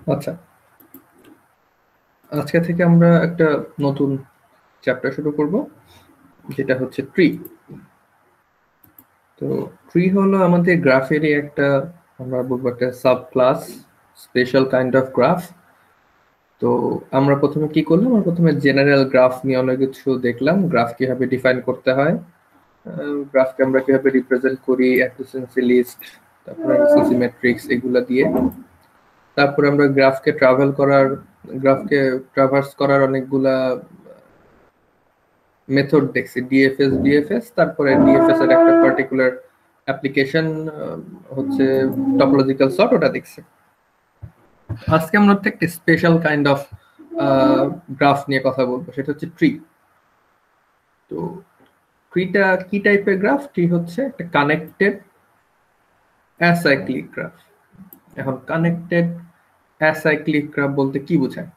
আচ্ছা, আজকে থেকে আমরা একটা নতুন চ্যাপ্টার শুরু করব, যেটা হচ্ছে ট্রি। তো ট্রি হলো আমাদের গ্রাফেরই একটা, আমরা বলবো একটা sub class, special kind of graph. তো আমরা প্রথমে কি করলাম, আমরা প্রথমে জেনারেল গ্রাফ নিয়ে অনেক কিছু দেখলাম, গ্রাফ কিভাবে ডিফাইন করতে হয়, গ্রাফকে আমরা কিভাবে রিপ্রেজেন্ট করি, অ্যাডজেসেন্সি লিস্ট, তারপরে ম্যাট্রিক্স এগুলা দিয়ে। তারপরে আমরা গ্রাফকে ট্রাভার্স করার অনেকগুলা মেথড দেখছি, ডিএফএস, তারপরে ডিএফএস এর একটা পার্টিকুলার অ্যাপ্লিকেশন হচ্ছে টপোলজিক্যাল সর্ট, ওটা দেখছি। আজকে আমরা একটা স্পেশাল কাইন্ড অফ গ্রাফ নিয়ে কথা বলবো, সেটা হচ্ছে ট্রি। তো ট্রিটা কি টাইপের গ্রাফ? ট্রি হচ্ছে একটা কানেক্টেড অ্যাসাইক্লিক গ্রাফ। এখন কানেক্টেড অ্যাসাইক্লিক গ্রাফ বলতে কি বোঝায়?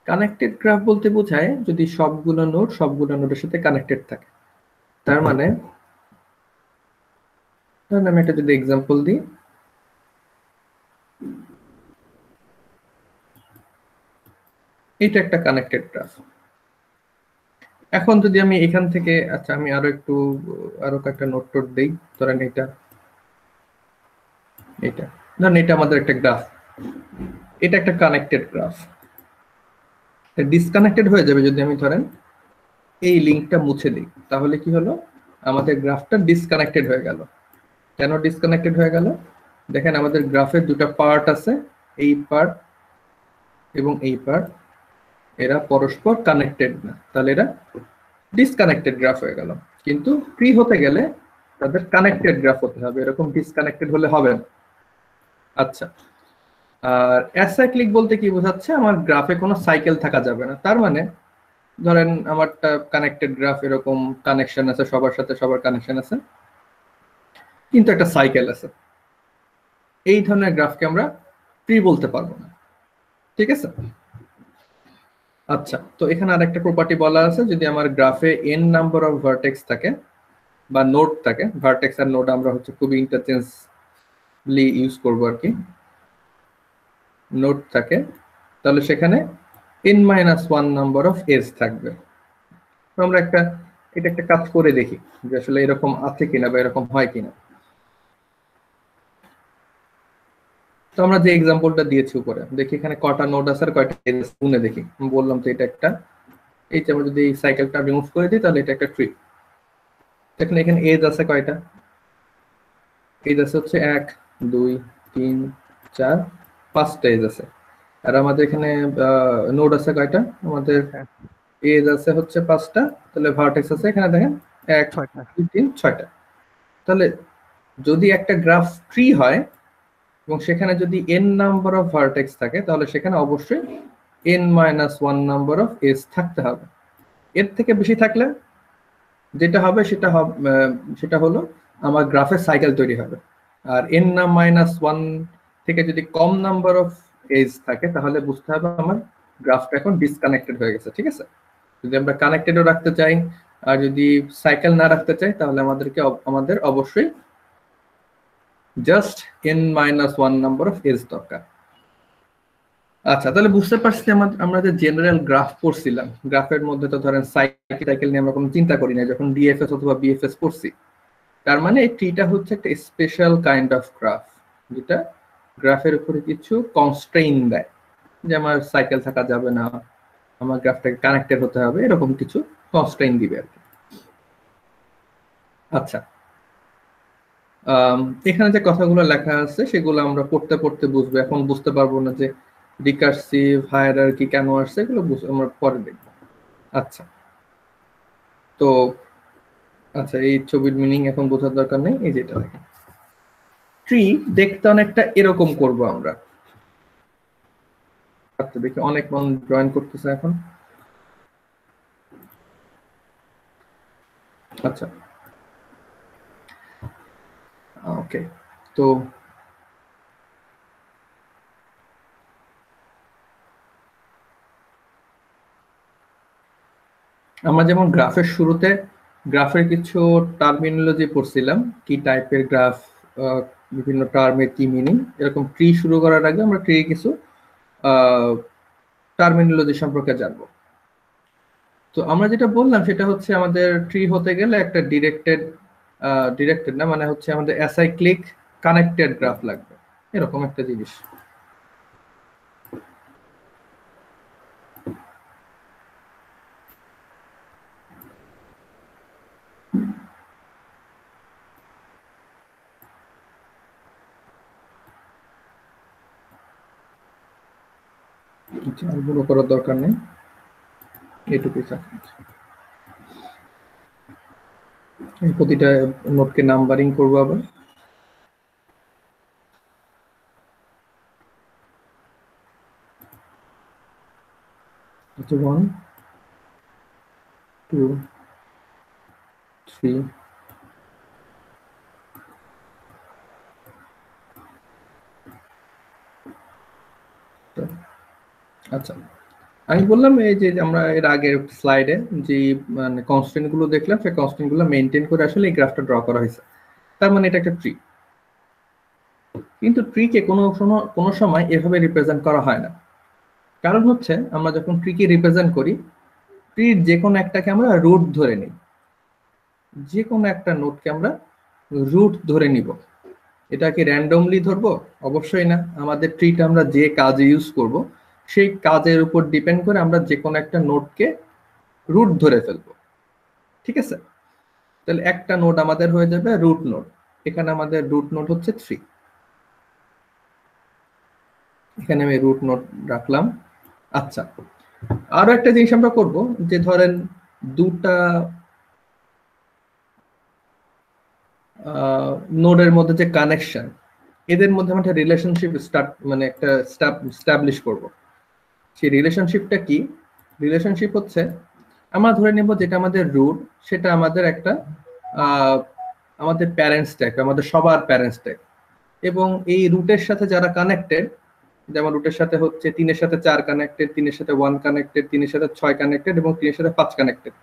কানেক্টেড গ্রাফ বলতে বোঝায় যদি সবগুলো নোডের সাথে কানেক্টেড থাকে। তার মানে আমি একটা যদি এক্সাম্পল দিই, এটা একটা কানেক্টেড গ্রাফ। এখন যদি আমি এখান থেকে, আচ্ছা আমি আরো কয়েকটা নোট দেই, ধরেন এটা ধরেন এটা আমাদের একটা গ্রাফ, এটা একটা কানেক্টেড গ্রাফ। ডিসকানেক্টেড হয়ে যাবে যদি আমি ধরেন এই লিঙ্কটা মুছে দিই, তাহলে কি হলো, আমাদের গ্রাফটা ডিসকানেক্টেড হয়ে গেল। কেন ডিসকানেক্টেড হয়ে গেল? দেখেন আমাদের গ্রাফের দুটো পার্ট আছে, এই পার্ট এবং এই পার্ট, এরা পরস্পর কানেক্টেড না, তাহলে এরা ডিসকানেক্টেড গ্রাফ হয়ে গেল। কিন্তু ট্রি হতে গেলে তাদের কানেক্টেড গ্রাফ হতে হবে, এরকম ডিসকানেক্টেড হলে হবে না। আচ্ছা, আর অ্যাসাইক্লিক বলতে কি বোঝাচ্ছে? আমার গ্রাফে কোনো সাইকেল থাকা যাবে না। তার মানে ধরেন আমারটা কানেক্টেড গ্রাফ, এরকম কানেকশন আছে, সবার সাথে সবার কানেকশন আছে, কিন্তু একটা সাইকেল আছে, এই ধরনের গ্রাফকে আমরা ট্রি বলতে পারবো না। ঠিক আছে? আচ্ছা, তো এখানে আরেকটা প্রপার্টি বলা আছে, যদি আমার গ্রাফে n নাম্বার অফ ভার্টেক্স থাকে বা নোড থাকে, ভার্টেক্স আর নোড আমরা হচ্ছে খুবই ইন্টারচেঞ্জলি ইউজ করবো আর কি, নোড থাকে, তাহলে সেখানে n-1 নাম্বার অফ এজ থাকবে। তো আমরা এটা একটা কাজ করে দেখি যে আসলে এরকম আছে কিনা বা এরকম হয় কিনা। তো আমরা যে এক্সাম্পলটা দিয়েছি উপরে, দেখি এখানে কয়টা নোড আছে আর কয়টা এজ আছে গুনে দেখি। বললাম তো এটা একটা, এই যে আমরা যদি এই সাইকেলটা রিমুভ করে দিই তাহলে এটা একটা ট্রি। দেখেন এখানে এজ আছে কয়টা? এজ আছে হচ্ছে 1 2 3 4 5টা এজ আছে। আর আমাদের এখানে নোড আছে কয়টা? আমাদের এজ আছে হচ্ছে 5টা, তাহলে ভার্টেক্স আছে এখানে দেখেন 1 2 3 6টা। তাহলে যদি একটা গ্রাফ ট্রি হয় এবং সেখানে যদি n নাম্বার অফ ভার্টেক্স থাকে, তাহলে সেখানে অবশ্যই n-1 নাম্বার অফ এজ থাকতে হবে। এর থেকে বেশি থাকলে যেটা হবে সেটা হলো আমার গ্রাফের সাইকেল তৈরি হবে। আর n-1 থেকে যদি কম নাম্বার অফ এজ থাকে, তাহলে বুঝতে হবে আমার গ্রাফটা এখন ডিসকানেক্টেড হয়ে গেছে। ঠিক আছে? যদি আমরা কানেক্টেডও রাখতে চাই আর যদি সাইকেল না রাখতে চাই, তাহলে আমাদের অবশ্যই just n-1 number of age দরকার। আচ্ছা, তাহলে বুঝতে পারছি আমরা যে জেনারেল গ্রাফ পড়ছিলাম, গ্রাফের মধ্যে তো ধরেন সাইকেল নিয়ে আমরা কোনো চিন্তা করি না যখন ডিএফএস অথবা বিএফএস পড়ছি। তার মানে এই ট্রিটা হচ্ছে একটা স্পেশাল কাইন্ড অফ গ্রাফ, যেটা গ্রাফের উপরে কিছু কনস্ট্রেইন দেয়, যে আমার সাইকেল থাকা যাবে না, আমার গ্রাফটাকে কানেক্টেড হতে হবে, এরকম কিছু কনস্ট্রেইন দিবে আর কি। আচ্ছা, এখানে যে কথাগুলো লেখা আছে সেগুলো আমরা পড়তে পড়তে বুঝবো, এখন বুঝতে পারবো না যে রিকার্সিভ হায়ারার্কি কেন আসছে, এগুলো আমরা পরে দেখবো। আচ্ছা, তো আচ্ছা এই ছবির মিনিং এখন বোঝার দরকার নেই। এই যেটা দেখেন, ট্রি দেখতে অনেকটা এরকম করব আমরা। আচ্ছা, দেখি অনেক মানুষ জয়েন করতেছে এখন। আচ্ছা, ওকে, তো আমরা যেমন গ্রাফের শুরুতে গ্রাফের কিছু টার্মিনোলজি পড়ছিলাম, কি টাইপের গ্রাফ, বিভিন্ন টার্মের কি মিনিং, এরকম ট্রি শুরু করার আগে আমরা ট্রি কিছু টার্মিনোলজি সম্পর্কে জানবো। তো আমরা যেটা বললাম সেটা হচ্ছে আমাদের ট্রি হতে গেলে একটা ডিরেক্টেড না, মানে হচ্ছে আমাদের অ্যাসাইক্লিক কানেক্টেড গ্রাফ লাগবে, এরকম একটা জিনিস। আর বড় করার দরকার নেই, এটুকুই থাকবে। এই প্রতিটা নোটকে নাম্বারিং করবো আবার। আচ্ছা 1 2 3 আচ্ছা, আমি বললাম এই যে আমরা এর আগের স্লাইডে যে মানে কনস্ট্যান্ট গুলো দেখলাম, সেই কনস্ট্যান্ট গুলো মেনটেন করে আসলে এই গ্রাফটা ড্র করা হয়েছে। তার মানে এটা একটা ট্রি। কিন্তু ট্রিকে কোনো সময় এভাবে রিপ্রেজেন্ট করা হয় না। কারণ হচ্ছে আমরা যখন ট্রিকে রিপ্রেজেন্ট করি, ট্রির যে কোনো একটাকে আমরা রুট ধরে নিই, যে কোনো একটা নোটকে আমরা রুট ধরে নিব। এটা কি র্যান্ডমলি ধরবো? অবশ্যই না। আমাদের ট্রিটা আমরা যে কাজে ইউজ করব সেই কাজের উপর ডিপেন্ড করে আমরা যে কোনো একটা নোটকে রুট ধরে ফেলবো। ঠিক আছে, তাহলে একটা নোট আমাদের হয়ে যাবে রুট নোট। এখানে আমাদের রুট নোট হচ্ছে 3। এখানে আমি রুট নোট রাখলাম। আচ্ছা, আরো একটা জিনিস আমরা করব, যে ধরেন দুটা নোডের মধ্যে যে কানেকশন, এদের মধ্যে আমরা একটা রিলেশনশিপ মানে একটা স্টাবলিশ করব। সেই রিলেশনশিপটা কি? রিলেশনশিপ হচ্ছে আমরা ধরে নেব যেটা আমাদের রুট, সেটা আমাদের একটা আমাদের প্যারেন্টস ট্যাগ, আমাদের সবার প্যারেন্টস ট্যাগ, এবং এই রুটের সাথে যারা কানেক্টেড, যেমন রুটের সাথে হচ্ছে 3-এর সাথে 4 কানেক্টেড, 3-এর সাথে 1 কানেক্টেড, 3-এর সাথে 6 কানেক্টেড এবং 3-এর সাথে 5 কানেক্টেড।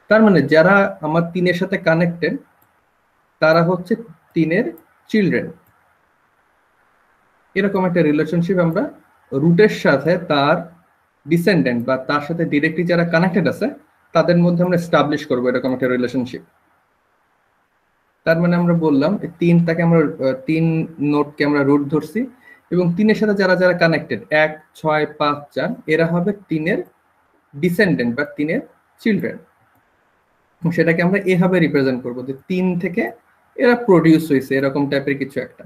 তার মানে যারা আমার 3-এর সাথে কানেক্টেড তারা হচ্ছে 3-এর চিলড্রেন। এরকম একটা রিলেশনশিপ আমরা রুটের সাথে তার ডিসেন্ডেন্ট বা তার সাথে ডিরেক্টলি যারা কানেক্টেড আছে তাদের মধ্যে আমরা এস্টাবলিশ করবো এরকম একটা রিলেশনশিপ। তার মানে আমরা বললাম 3টাকে আমরা 3 নোটকে আমরা রুট ধরছি, এবং 3-এর সাথে যারা যারা কানেক্টেড 1 6 5 4 এরা হবে 3-এর ডিসেন্ডেন্ট বা 3-এর চিলড্রেন। সেটাকে আমরা এভাবে রিপ্রেজেন্ট করবো যে 3 থেকে এরা প্রডিউস হয়েছে, এরকম টাইপের কিছু একটা।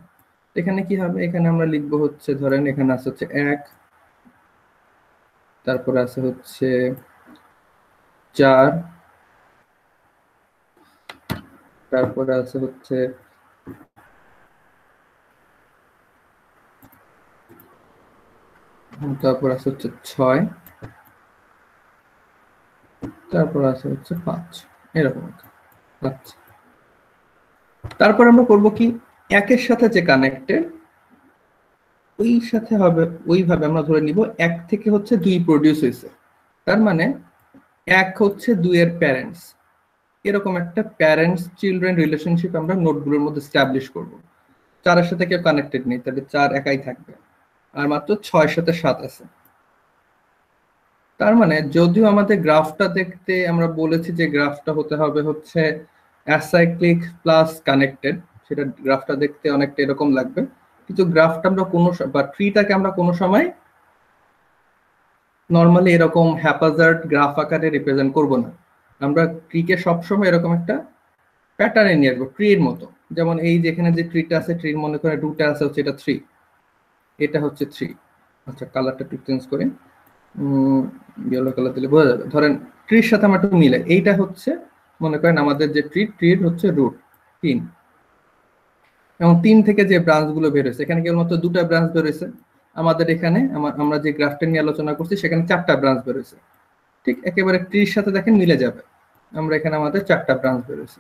এখানে কি হবে? এখানে আমরা লিখবো হচ্ছে, ধরেন এখানে আছে হচ্ছে 1, তারপরে আছে হচ্ছে 4, তারপরে আছে হচ্ছে 6, তারপর আছে হচ্ছে 5, এরকম। আচ্ছা, তারপর আমরা করব কি, 1-এর সাথে যে কানেক্টেড ওই সাথে হবে ওইভাবে আমরা ধরে নিব 1 থেকে হচ্ছে 2 প্রডিউস হয়েছে, তার মানে 1 হচ্ছে 2-এর প্যারেন্টস। এরকম একটা প্যারেন্টস চিলড্রেন রিলেশনশিপ আমরা নোটগুলোর মধ্যে এস্টাবলিশ করব। 4-এর সাথে কেউ কানেক্টেড নেই, তাহলে 4 একাই থাকবে, আর মাত্র 6-এর সাথে 7 আছে। তার মানে যদিও আমাদের গ্রাফটা দেখতে আমরা বলেছি যে গ্রাফটা হতে হবে হচ্ছে অ্যাসাইক্লিক প্লাস কানেক্টেড, সেটা গ্রাফটা দেখতে অনেকটা এরকম লাগবে, কিন্তু গ্রাফটা আমরা বা ট্রিটাকে আমরা কোনো সময় নর্মালি এরকম হ্যাপাজার্ড গ্রাফ আকারে রিপ্রেজেন্ট করব না। আমরা ট্রিকে সবসময় এরকম একটা প্যাটার্নে নিয়ে আসবো, ট্রির মতো। যেমন এই যেখানে যে ট্রিটা আছে, ট্রির মনে করে রুটে আছে হচ্ছে এটা 3, এটা হচ্ছে 3। আচ্ছা, কালারটা একটু চেঞ্জ করে ইয়েলো কালার দিলে বোঝা যাবে। ধরেন ট্রির সাথে আমার একটু মিলে, এইটা হচ্ছে মনে করেন আমাদের যে ট্রির হচ্ছে রুট 3, এবং 3 থেকে যে ব্রাঞ্চ গুলো বের হয়েছে, এখানে কেবলমাত্র 2টা ব্রাঞ্চ বের হয়েছে। আমাদের এখানে আমরা যে গ্রাফটা নিয়ে আলোচনা করছি সেখানে 4টা ব্রাঞ্চ বের হয়েছে। ঠিক একেবারে ট্রির সাথে দেখেন মিলে যাবে, আমরা এখানে আমাদের 4টা ব্রাঞ্চ বের হয়েছে।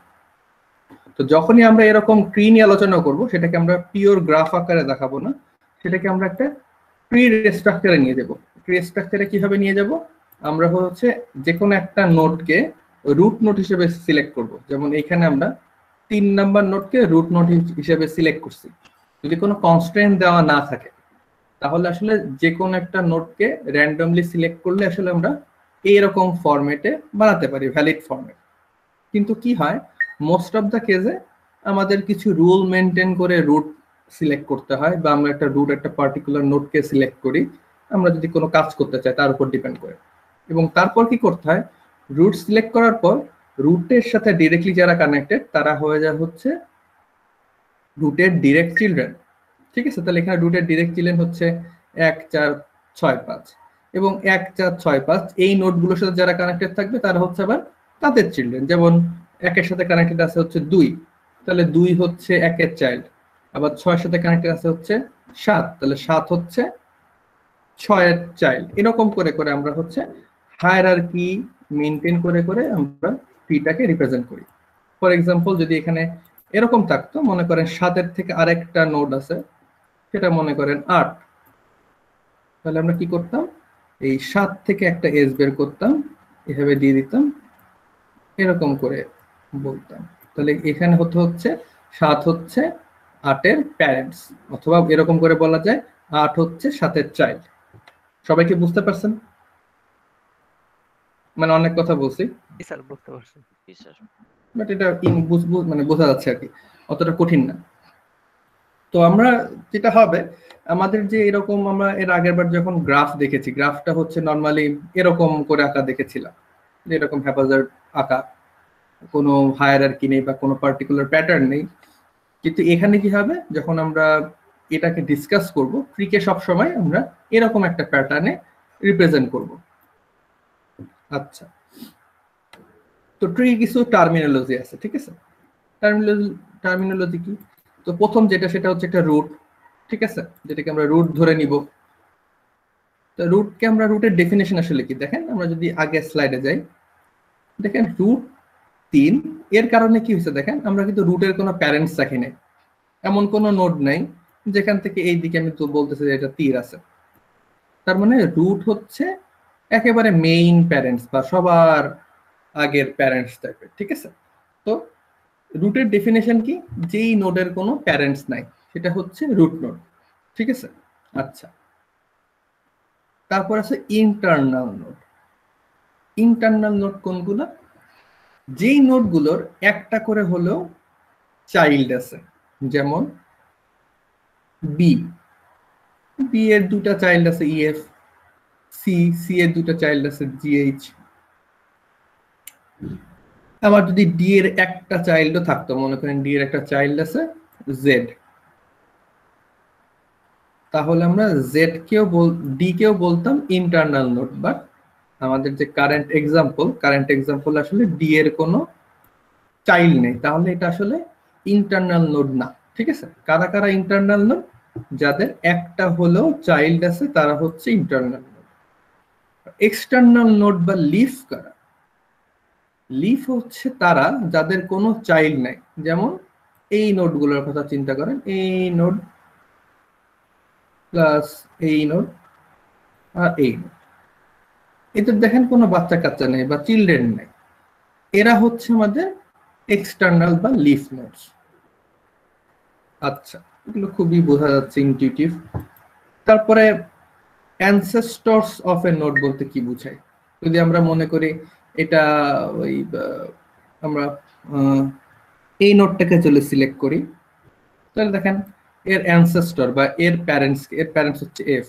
তো যখনই আমরা এরকম ট্রি নিয়ে আলোচনা করব, সেটাকে আমরা পিওর গ্রাফ আকারে দেখাবো না, সেটাকে আমরা একটা ট্রি স্ট্রাকচারে নিয়ে যাব। ট্রি স্ট্রাকচারে কিভাবে নিয়ে যাব? আমরা হচ্ছে যে কোনো একটা নোডকে রুট নোড হিসেবে সিলেক্ট করব। যেমন এখানে আমরা 3 নাম্বার নোডকে রুট নোড হিসেবে সিলেক্ট করছি, যদি কোনো কনস্ট্রেন্ট দেওয়া না থাকে। তাহলে আসলে যে কোনো একটা নোডকে র্যান্ডমলি সিলেক্ট করলে আসলে আমরা এইরকম ফরম্যাটে বানাতে পারি, ভ্যালিড ফরম্যাট। কিন্তু কি হয়, মোস্ট অফ দ্য কেসে আমাদের কিছু রুল মেনটেন করে রুট সিলেক্ট করতে হয়, বা আমরা একটা রুট একটা পার্টিকুলার নোডকে সিলেক্ট করি আমরা যদি কোনো কাজ করতে চাই তার উপর ডিপেন্ড করে। এবং তারপর কি করতে হয়, রুট সিলেক্ট করার পর রুটের সাথে ডিরেক্টলি যারা কানেক্টেড তারা হয়ে যায় হচ্ছে রুটের ডিরেক্ট চিলড্রেন। ঠিক আছে, তাহলে এখানে রুটের ডিরেক্ট চিলড্রেন হচ্ছে 1 4 6 5, এবং 1 4 6 5 এই নোডগুলোর সাথে যারা কানেক্টেড থাকবে তারা হচ্ছে আবার তাদের চিলড্রেন। যেমন 1 এর সাথে কানেক্টেড আছে হচ্ছে 2, তাহলে 2 হচ্ছে 1 এর চাইল্ড। আবার 6 এর সাথে কানেক্টেড আছে হচ্ছে 7, তাহলে 7 হচ্ছে 6 এর চাইল্ড। এরকম করে করে আমরা হচ্ছে হায়ারার্কি মেইনটেইন করে করে আমরা ট্রিটাকে রিপ্রেজেন্ট করি। ফর এক্সাম্পল যদি এখানে এরকম থাকতো, মনে করেন 7 এর থেকে আরেকটা নোড আছে, সেটা মনে করেন 8, তাহলে আমরা কি করতাম, এই 7 থেকে একটা এজ বের করতাম, এভাবে দিয়ে দিতাম, এরকম করে বলতাম। তাহলে এখানে হচ্ছে 7 হচ্ছে 8 এর প্যারেন্টস, অথবা এরকম করে বলা যায় 8 হচ্ছে 7 এর চাইল্ড। সবাই কি বুঝতে পারছেন? মানে অনেক কথা বলছি, স্যার বুঝতে পারছি। বাট এটা মানে বোঝা যাচ্ছে আর কি, অতটা কঠিন না। তো আমরা যেটা হবে, আমাদের যে এরকম আমরা এর আগের বার যখন গ্রাফ দেখেছি, গ্রাফটা হচ্ছে নর্মালি এরকম করে আঁকা দেখেছিলাম, যে এরকম হ্যাপাজার্ড আঁকা, কোনো হায়ারার্কি নেই বা কোনো পার্টিকুলার প্যাটার্ন নেই। কিন্তু এখানে কি হবে, যখন আমরা এটাকে ডিসকাস করব, ট্রিকে সব সময় আমরা এরকম একটা প্যাটার্নে রিপ্রেজেন্ট করব। আচ্ছা, তো ট্রি কিছু টার্মিনোলজি আছে, ঠিক আছে? টার্মিনোলজি কি? তো প্রথম যেটা সেটা হচ্ছে একটা রুট, ঠিক আছে, যেটাকে আমরা রুট ধরে নিব। তো রুটকে আমরা, রুটের ডেফিনেশন আসলে কি দেখেন, আমরা যদি আগে স্লাইডে যাই, দেখেন রুট 3, এর কারণে কি হয়েছে দেখেন, আমরা কিন্তু রুটের কোনো প্যারেন্টস রাখি নাই, এমন কোনো নোড নাই যেখান থেকে এই দিকে আমি তো বলতেছি যে এটা তীর আছে। তার মানে রুট হচ্ছে একেবারে মেইন প্যারেন্টস বা সবার আগের প্যারেন্টস টাইপের, ঠিক আছে? তো রুটের ডেফিনেশন কি, যেই নোডের কোনো প্যারেন্টস নাই সেটা হচ্ছে রুট নোড, ঠিক আছে? আচ্ছা, তারপর আছে ইন্টারনাল নোড। ইন্টারনাল নোড কোনগুলো? যেই নোডগুলোর একটা করে হলেও চাইল্ড আছে, যেমন বি, বি এর দুটা চাইল্ড আছে ইএফ, সি, সি এর দুটা চাইল্ড আছে জিএইচ। আবার যদি ডি এর একটা চাইল্ডও থাকতো, মনে করেন ডি এর একটা চাইল্ড আছে জেড, তাহলে আমরা জেড কেও ডি কেও বলতাম ইন্টারনাল নোড। বাট আমাদের যে কারেন্ট এক্সাম্পল আসলে ডি এর কোনো চাইল্ড নেই, তাহলে এটা আসলে ইন্টারনাল নোড না, ঠিক আছে? কারা কারা ইন্টারনাল নোড? যাদের একটা হলেও চাইল্ড আছে তারা হচ্ছে ইন্টারনাল নোড। এক্সটার্নাল নোড বা লিফ কারা? লিফ হচ্ছে তারা যাদের কোনো চাইল্ড নাই, যেমন এই নোডগুলোর কথা চিন্তা করেন, এই নোড প্লাস এই নোড আর এই নোড, এদের দেখেন কোনো বাচ্চা কাচ্চা নেই বা চিলড্রেন নেই, এরা হচ্ছে আমাদের এক্সটার্নাল বা লিফ নোডস। আচ্ছা, এগুলো খুবই বোঝা যাচ্ছে, ইনটিউটিভ। তারপরে অ্যানসেস্টরস অফ এ নোড বলতে কি বোঝায়? যদি আমরা মনে করি এটা ওই আমরা এই নোডটাকে চলে সিলেক্ট করি, তাহলে দেখেন এর অ্যানসেস্টর বা এর প্যারেন্টস হচ্ছে এফ,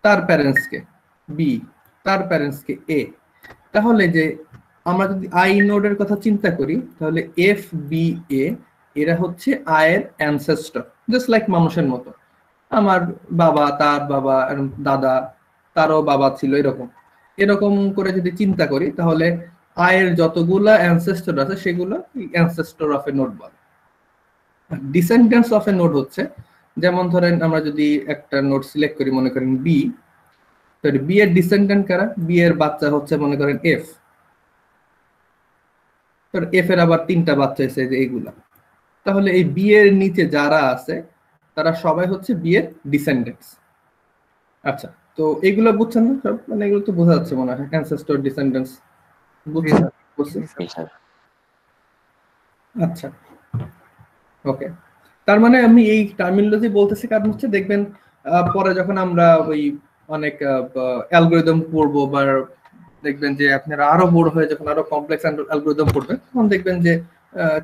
তার প্যারেন্টসকে বি, তার প্যারেন্টসকে এ। তাহলে যে আমরা যদি আই নোডের কথা চিন্তা করি, তাহলে এফ বি এ এরা হচ্ছে আয়ের অ্যানসেস্টর, জাস্ট লাইক মানুষের মতো। আমার বাবা, তার বাবা, দাদা, তারও বাবা ছিল, এরকম এরকম করে যদি চিন্তা করি, তাহলে আয়ের যতগুলা অ্যানসেস্টর আছে সেগুলো অ্যানসেস্টর অফ এ নোড বলে। ডিসেন্ডেন্টস অফ এ নোড হচ্ছে, যেমন ধরেন আমরা যদি একটা নোড সিলেক্ট করি, মনে করেন বি, তাহলে বি এর ডিসেন্ডেন্ট কারা? বি এর বাচ্চা হচ্ছে মনে করেন এফ, এফ এর আবার 3টা বাচ্চা এসে যে এইগুলা, তাহলে এই বি এর নিচে যারা আছে তারা সবাই হচ্ছে বি এর ডিসেন্ডেন্টস। আচ্ছা, তো এগুলো বুঝছেন না সব? মানে এগুলো তো বোঝা যাচ্ছে মনে হয়, অ্যানসেস্টর, ডিসেন্ডেন্টস, বুঝছেন? আচ্ছা, ওকে। তার মানে আমি এই টার্মিনোলজি বলতেছি কারণ হচ্ছে দেখবেন পরে যখন আমরা ওই অনেক অ্যালগোরিদম পড়বো বা দেখবেন যে আপনারা আরো বড় হয়ে যখন আরো কমপ্লেক্স অ্যালগোরিদম পড়বেন তখন দেখবেন যে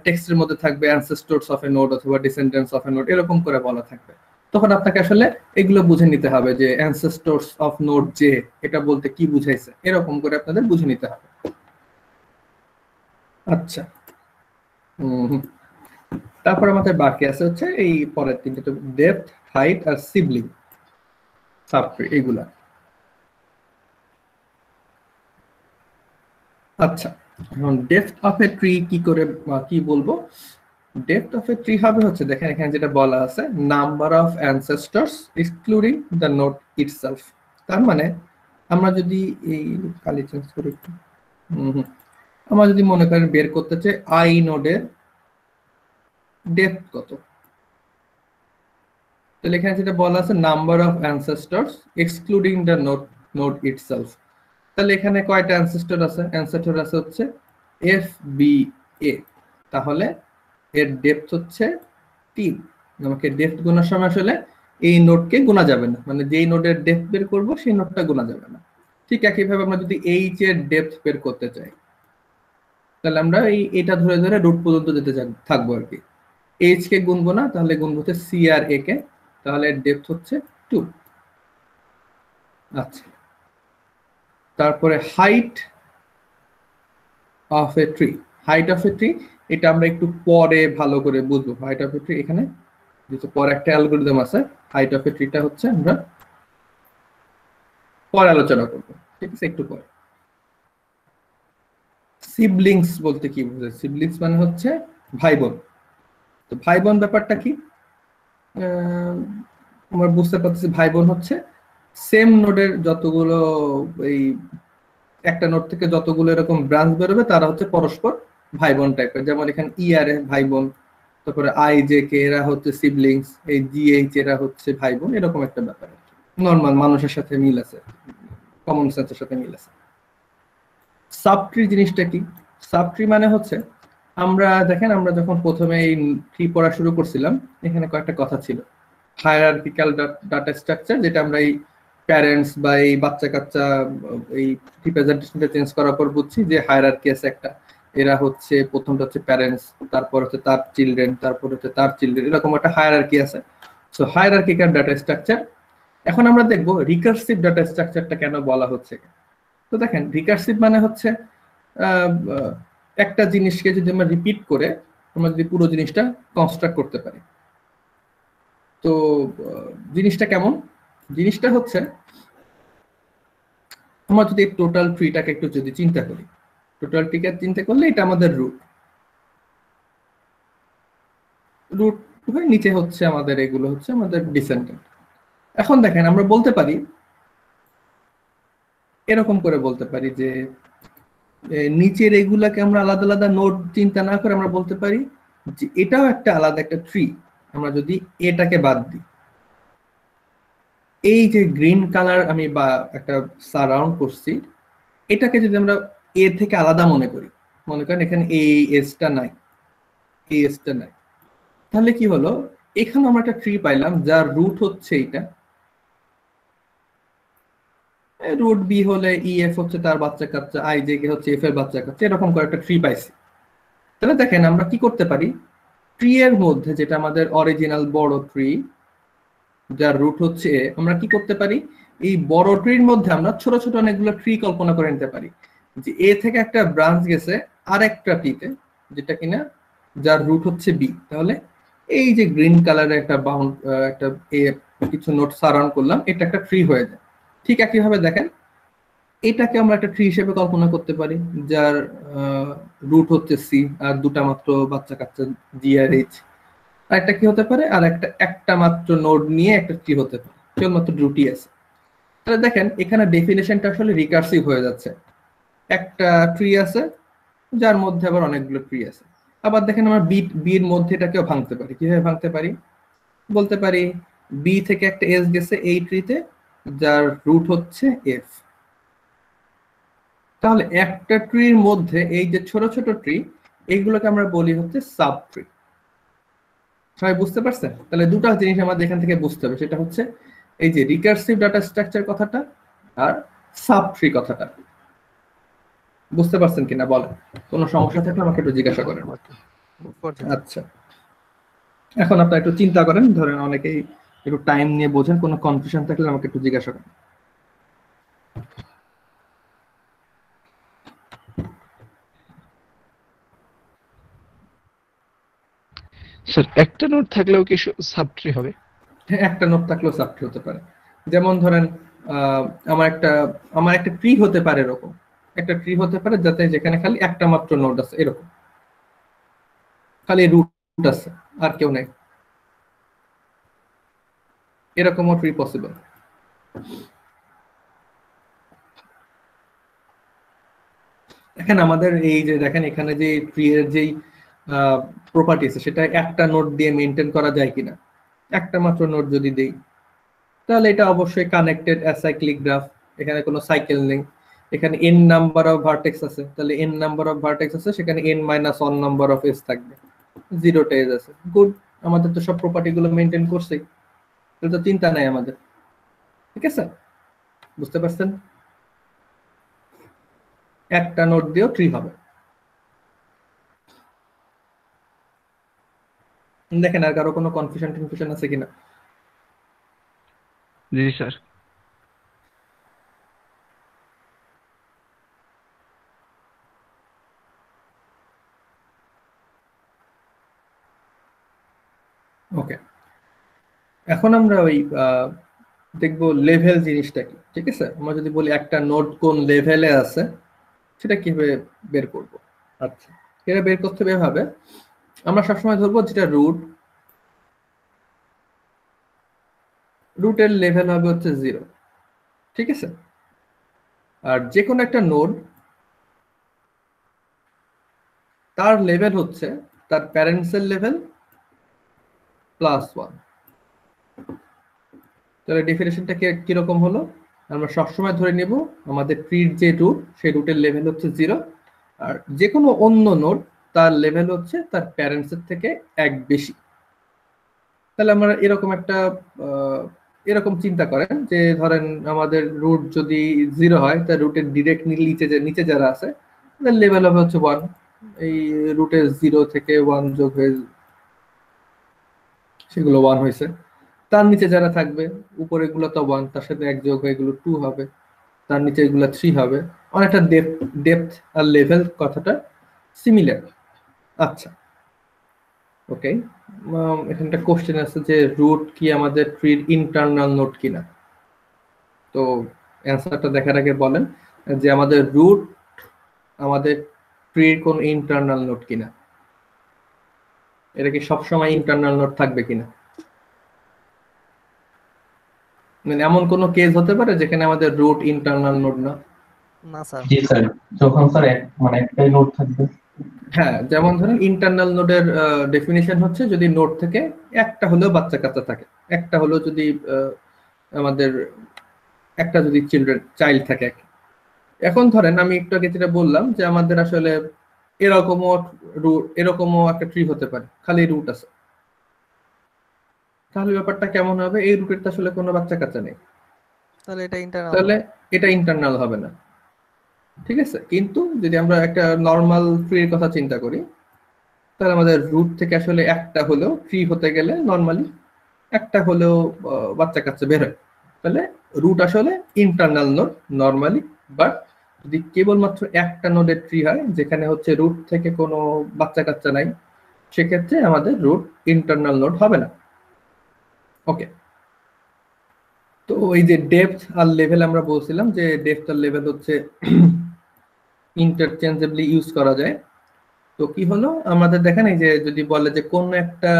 টেক্সটের মধ্যে থাকবে অ্যানসেস্টরস অফ এ নোড অথবা ডিসেন্ডেন্টস অফ এ নোড এরকম করে বলা থাকবে। তখন আপনাকে আসলে এগুলো বুঝে নিতে হবে যে অ্যানসেস্টরস অফ নোড যে এটা বলতে কি বুঝাইছে, এরকম করে আপনাদের বুঝে নিতে হবে। আচ্ছা, তারপর আমাদের বাকি আছে হচ্ছে এই পরের তিনটে, ডেপথ, হাইট আর সিবলিং সাবট্রি এইগুলা। আচ্ছা, এখন ডেপথ অফ এ ট্রি কি করে কি বলবো? ডেপথ অফ এ ট্রি হবে হচ্ছে, দেখেন এখানে যেটা বলা আছে, number of ancestors excluding the node itself. তার মানে আমরা যদি এই কালি চেঞ্জ করি একটু, আমরা যদি মনে করেন বের করতে চাই আই নোডের ডেপথ কত, তাহলে এখানে যেটা বলা আছে number of ancestors excluding the node itself. তাহলে এখানে কয়টা অ্যানসেস্টর আছে? অ্যানসেস্টর আছে হচ্ছে এফ বি এ, তাহলে এর ডেপথ হচ্ছে 3। আমাকে ডেপথ গোনার সময় আসলে এই নোডকে গোনা যাবে না, মানে যেই নোডের ডেপথ বের করব সেই নোডটা গোনা যাবে না। ঠিক একইভাবে আমরা যদি এইচ এর ডেপথ বের করতে চাই তাহলে আমরা এটা ধরে ধরে রুট পর্যন্ত যেতে থাকবো আর কি। এইচ কে গুনবো না, তাহলে গুনবো হচ্ছে সি আর এ কে, তাহলে ডেপথ হচ্ছে 2। আচ্ছা, তারপরে height of a tree. Height of a tree এটা আমরা একটু পরে ভালো করে বুঝবো। হাইট অফ এ ট্রি এখানে যেহেতু পরে একটা অ্যালগরিদম আছে, হাইট অফ এ ট্রিটা হচ্ছে আমরা পরে আলোচনা করবো, ঠিক আছে, একটু পরে। সিবলিংস বলতে কি বোঝায়? সিবলিংস মানে হচ্ছে ভাই বোন। তো ভাই বোন ব্যাপারটা কি? আমরা বুঝতে পারতেছি ভাই বোন হচ্ছে সেম নোডের যতগুলো, এই একটা নোড থেকে যতগুলো এরকম ব্রাঞ্চ বেরোবে তারা হচ্ছে পরস্পর ভাই বোন টাইপের। যেমন এখানে ই আর এ ভাই বোন, তারপরে আই জে কে এরা হচ্ছে সিবলিংস, এই জি এইচ এরা হচ্ছে ভাই বোন, এরকম একটা ব্যাপার। নর্মাল মানুষের সাথে মিল আছে, কমন সেন্সের সাথে মিল আছে। সাবট্রি জিনিসটা কি? সাবট্রি মানে হচ্ছে, আমরা দেখেন আমরা যখন প্রথমে এই ট্রি পড়া শুরু করছিলাম এখানে কয়েকটা কথা ছিল, হায়ারার্কিক্যাল ডাটা স্ট্রাকচার, যেটা আমরা এই প্যারেন্টস বা এই বাচ্চা কাচ্চা এই রিপ্রেজেন্টেশনটা চেঞ্জ করার পর বুঝছি যে হায়ারার্কি আছে একটা। এরা হচ্ছে প্রথমটা হচ্ছে প্যারেন্টস, তারপর হচ্ছে তার চিলড্রেন, তারপর হচ্ছে তার চিলড্রেন, এরকম একটা হায়ারার্কি আছে। So hierarchical data structure. এখন আমরা দেখবো রিকার্সিভ ডাটা স্ট্রাকচারটা কেন বলা হচ্ছে। তো দেখেন রিকার্সিভ মানে হচ্ছে একটা জিনিসকে যদি আমরা রিপিট করে আমরা যদি পুরো জিনিসটা কনস্ট্রাক্ট করতে পারি। তো জিনিসটা কেমন? জিনিসটা হচ্ছে আমরা যদি টোটাল ট্রিটাকে একটু যদি চিন্তা করি, টোটাল ট্রিকে চিন্তা করলে এটা আমাদের রুট, রুট হয়ে নিচে হচ্ছে আমাদের এগুলো হচ্ছে আমাদের ডিসেন্ডেন্ট। এখন দেখেন আমরা বলতে পারি, এরকম করে বলতে পারি যে নিচের এগুলাকে আমরা আলাদা আলাদা নোড চিন্তা না করে আমরা বলতে পারি যে এটাও একটা আলাদা একটা ট্রি। আমরা যদি এটাকে বাদ দিই, এই যে গ্রিন কালার আমি বা একটা সারাউন্ড করছি, এটাকে যদি আমরা এ থেকে আলাদা মনে করি, মনে করেন এখানে এই এসটা নাই, এই এসটা নাই, তাহলে কি হলো, এখানে আমরা একটা ট্রি পাইলাম যার রুট হচ্ছে এইটা, রুট বি হলে ই এফ হচ্ছে তার বাচ্চা কাচ্চা, আই জে কে হচ্ছে এফ এর বাচ্চা কাচ্চা, এরকম করে একটা ট্রি পাইছি। তাহলে দেখেন আমরা কি করতে পারি, ট্রি এর মধ্যে যেটা আমাদের অরিজিনাল বড় ট্রি যার রুট হচ্ছে এ, আমরা কি করতে পারি, এই বড় ট্রির মধ্যে আমরা ছোট ছোট অনেকগুলো ট্রি কল্পনা করে নিতে পারি, যে এ থেকে একটা ব্রাঞ্চ গেছে আর একটা ট্রিতে যেটা কিনা যার রুট হচ্ছে বি। তাহলে এই যে গ্রিন কালারের একটা বাউন্ড একটা এ কিছু নোট সারাউন্ড করলাম, এটা একটা ট্রি হয়ে যায়। ঠিক একইভাবে দেখেন এটাকে আমরা একটা ট্রি হিসেবে কল্পনা করতে পারি যার রুট হচ্ছে সি আর দুটা মাত্র বাচ্চা কাচ্চা জি আর এইচ। আর একটা কি হতে পারে, আর একটা মাত্র নোড নিয়ে একটা ট্রি হতে পারে, কেবলমাত্র রুটই আছে। তাহলে দেখেন এখানে ডেফিনেশনটা আসলে রিকার্সিভ হয়ে যাচ্ছে, একটা ট্রি আছে যার মধ্যে আবার অনেকগুলো ট্রি আছে। আবার দেখেন আমরা বির মধ্যে এটাকেও ভাঙতে পারি। কিভাবে ভাঙতে পারি? বলতে পারি বি থেকে একটা এস গেছে এই ট্রিতে যার রুট হচ্ছে এফ। তাহলে একটা ট্রির মধ্যে এই যে ছোট ছোট ট্রি, এইগুলোকে আমরা বলি হচ্ছে সাব ট্রি। সবাই বুঝতে পারছেন? তাহলে দুটো জিনিস আমাদের এখান থেকে বুঝতে হবে, সেটা হচ্ছে এই যে রিকার্সিভ ডাটা স্ট্রাকচার কথাটা আর সাব ট্রি কথাটা বুঝতে পারছেন কিনা বলেন, কোনো সমস্যা থাকলে আমাকে একটু জিজ্ঞাসা করেন। আচ্ছা, এখন আপনারা একটু চিন্তা করেন, ধরেন অনেকেই একটু টাইম নিয়ে বোঝেন, কোনো কনফিউশন থাকলে আমাকে একটু জিজ্ঞাসা করেন। স্যার একটা নোট থাকলেও কি সাবট্রি হবে? হ্যাঁ, একটা নোট থাকলেও সাব ট্রি হতে পারে। যেমন ধরেন আমার একটা ট্রি হতে পারে, এরকম একটা ট্রি হতে পারে যাতে যেখানে খালি একটা মাত্র নোড আছে, এরকম খালি রুট আছে আর কেউ নাই, এরকমও ট্রি পসিবল। দেখেন আমাদের এই যে দেখেন এখানে যে ট্রি এর যেই প্রপার্টি আছে সেটা একটা নোড দিয়ে মেনটেন করা যায় কিনা। একটা মাত্র নোড যদি দেই তাহলে এটা অবশ্যই কানেক্টেড অ্যাসাইক্লিক গ্রাফ, এখানে কোনো সাইকেল নেই। এখানে n নাম্বার অফ ভার্টেক্স আছে, তাহলে n নাম্বার অফ ভার্টেক্স আছে, সেখানে n-1 নাম্বার অফ এজ থাকবে, 0টা এজ আছে। গুড, আমাদের তো সব প্রপার্টি গুলো মেনটেন করছেই, তাহলে তো চিন্তা নাই আমাদের। ঠিক আছে, বুঝতে পারছেন? একটা নোড দিয়েও ট্রি হবে। দেখেন আর কারো কোনো কনফিউশন আছে কিনা? জি স্যার। ওকে, এখন আমরা ওই দেখবো লেভেল জিনিসটা কি। ঠিক আছে, আমরা যদি বলি একটা নোড কোন লেভেলে আছে সেটা কিভাবে বের করব। আচ্ছা, এটা বের করতে হবে এভাবে, আমরা সবসময় ধরবো যেটা রুটের লেভেল হবে হচ্ছে 0। ঠিক আছে, আর যে কোনো একটা নোড তার লেভেল হচ্ছে তার প্যারেন্টসের লেভেল +1। তাহলে ডেফিনেশনটা কিরকম হলো, আমরা সবসময় ধরে নেব আমাদের ট্রির যে রুট সেই রুটের লেভেল হচ্ছে 0, আর যে কোনো অন্য নোড তার লেভেল হচ্ছে তার প্যারেন্টসের থেকে 1 বেশি। তাহলে আমরা এরকম চিন্তা করেন যে ধরেন আমাদের রুট যদি 0 হয়, তার রুটের ডিরেক্ট নিচে যারা আছে তাদের লেভেল হবে হচ্ছে 1। এই রুটের 0 থেকে 1 যোগ হয়ে সেগুলো 1 হয়েছে। তার নিচে যারা থাকবে উপরে গুলো তো 1, তার সাথে 1 যোগ হয়ে এগুলো 2 হবে, তার নিচে এগুলো 3 হবে। অনেকটা ডেপথ আর লেভেল কথাটা সিমিলার। আচ্ছা, ওকে, এখানটা কোশ্চেন আছে যে রুট কি আমাদের ট্রির ইন্টারনাল নোড কিনা। তো অ্যান্সারটা দেখার আগে বলেন যে আমাদের রুট আমাদের ট্রির কোন ইন্টারনাল নোড কিনা, এটা কি সবসময় ইন্টারনাল নোড থাকবে কিনা। মানে এমন কোন কেস হতে পারে যেখানে আমাদের রুট ইন্টারনাল নোড না? না স্যার। জি স্যার, যখন স্যার মানে একটাই নোড থাকবে। হ্যাঁ, যেমন ধরেন ইন্টারনাল নোডের ডেফিনিশন হচ্ছে যদি নোড থেকে একটা হলেও বাচ্চা কাচ্চা থাকে, একটা হলেও যদি আমাদের একটা যদি চাইল্ড থাকে। এখন ধরেন আমি একটু আগে যেটা বললাম যে আমাদের আসলে এরকমও একটা ট্রি হতে পারে খালি রুট আছে, তাহলে ব্যাপারটা কেমন হবে? এই রুটের তো আসলে কোনো বাচ্চা কাচ্চা নেই, তাহলে এটা ইন্টারনাল, তাহলে এটা ইন্টারনাল হবে না। ঠিক আছে, কিন্তু যদি আমরা একটা নর্মাল ট্রির কথা চিন্তা করি তাহলে আমাদের রুট থেকে আসলে একটা হলেও ট্রি হতে গেলে নর্মালি একটা হলেও বাচ্চা কাচ্চা বের হয়, তাহলে রুট আসলে ইন্টারনাল নোড নর্মালি। বাট যদি কেবলমাত্র একটা নোডের ট্রি হয় যেখানে হচ্ছে রুট থেকে কোনো বাচ্চা কাচ্চা নাই, সেক্ষেত্রে আমাদের রুট ইন্টারনাল নোড হবে না। ওকে, তো এই যে ডেপথ আর লেভেল আমরা বলছিলাম যে ডেপথ আর লেভেল হচ্ছে ইন্টারচেঞ্জেবলি ইউজ করা যায়। তো কি হলো আমাদের দেখেন এই যে যদি বলে যে কোন একটা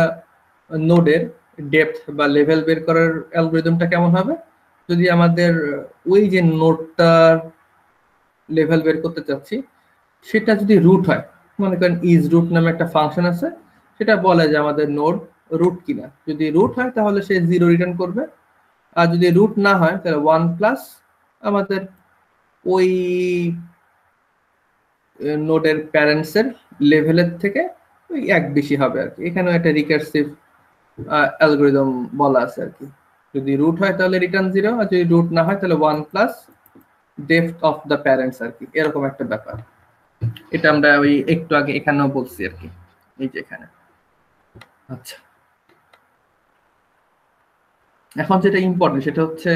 নোডের ডেপথ বা লেভেল বের করার অ্যালগরিদমটা কেমন হবে, যদি আমাদের ওই যে নোডটার লেভেল বের করতে চাচ্ছি সেটা যদি রুট হয়, মনে করেন ইজ রুট নামে একটা ফাংশন আছে, সেটা বলে যে আমাদের নোড রুট কিনা। যদি রুট হয় তাহলে সে 0 রিটার্ন করবে, আর যদি রুট না হয় তাহলে 1 প্লাস আমাদের ওই নোডের প্যারেন্টসের লেভেলের থেকে ওই 1 বেশি হবে আর কি। এখানেও একটা রিকার্সিভ অ্যালগরিদম বলা আছে আর কি। যদি রুট হয় তাহলে রিটার্ন 0, আর যদি রুট না হয় তাহলে 1 plus depth of the parents আর কি, এরকম একটা ব্যাপার। এটা আমরা ওই একটু আগে এখানেও বলছি আর কি, এই যে এখানে। আচ্ছা, এখন যেটা ইম্পর্টেন্ট সেটা হচ্ছে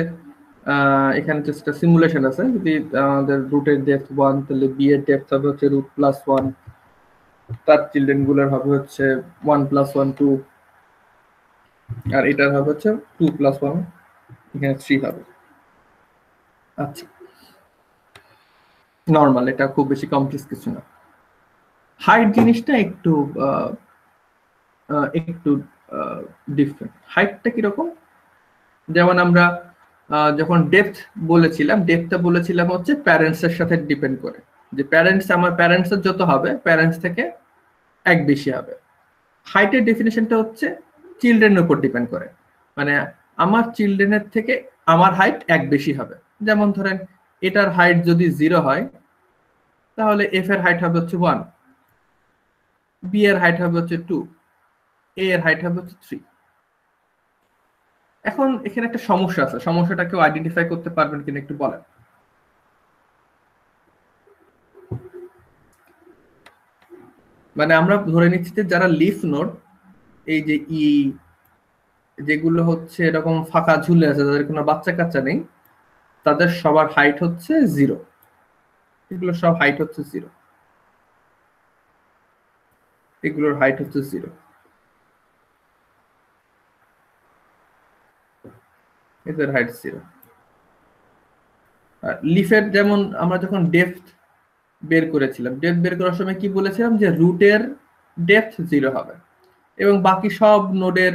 এখানে জাস্ট সিমুলেশন আছে। যদি আমাদের রুটের ডেপথ 1, তাহলে বি এর ডেপথ হবে হচ্ছে রুট প্লাস 1, তার চিলড্রেন গুলোর হবে হচ্ছে 1 প্লাস 1 2, আর এটার হবে হচ্ছে 2 প্লাস 1, এখানে 3 হবে। আচ্ছা, নর্মাল, এটা খুব বেশি কমপ্লেক্স কিছু না। হাইট জিনিসটা একটু একটু ডিফারেন্ট। হাইটটা কিরকম, যেমন আমরা যখন ডেপথ বলেছিলাম, ডেপথটা বলেছিলাম হচ্ছে প্যারেন্টস এর সাথে ডিপেন্ড করে, যে প্যারেন্টস, আমার প্যারেন্টস এর যত হবে প্যারেন্টস থেকে এক বেশি হবে। হাইটের ডেফিনেশনটা হচ্ছে চিলড্রেনের উপর ডিপেন্ড করে, মানে আমার চিলড্রেনের থেকে আমার হাইট এক বেশি হবে। যেমন ধরেন এটার হাইট যদি 0 হয় তাহলে এফ এর হাইট হবে হচ্ছে 1, বি এর হাইট হবে হচ্ছে 2, এ এর হাইট হবে হচ্ছে 3। এখন এখানে একটা সমস্যা আছে, সমস্যাটা কেউ আইডেন্টিফাই করতে পারবেন কিনা একটু বলেন। মানে আমরা ধরে নিচ্ছি যে যারা লিফ নোড, এই যে যেগুলো হচ্ছে এরকম ফাঁকা ঝুলে আছে, যাদের কোনো বাচ্চা কাচ্চা নেই, তাদের সবার হাইট হচ্ছে 0, এগুলো সব হাইট হচ্ছে 0, এগুলোর হাইট হচ্ছে 0, এদের হাইট 0। আর লিফের যেমন আমরা যখন ডেপথ বের করেছিলাম, ডেপথ বের করার সময় কি বলেছিলাম, যে রুটের ডেপথ 0 হবে এবং বাকি সব নোডের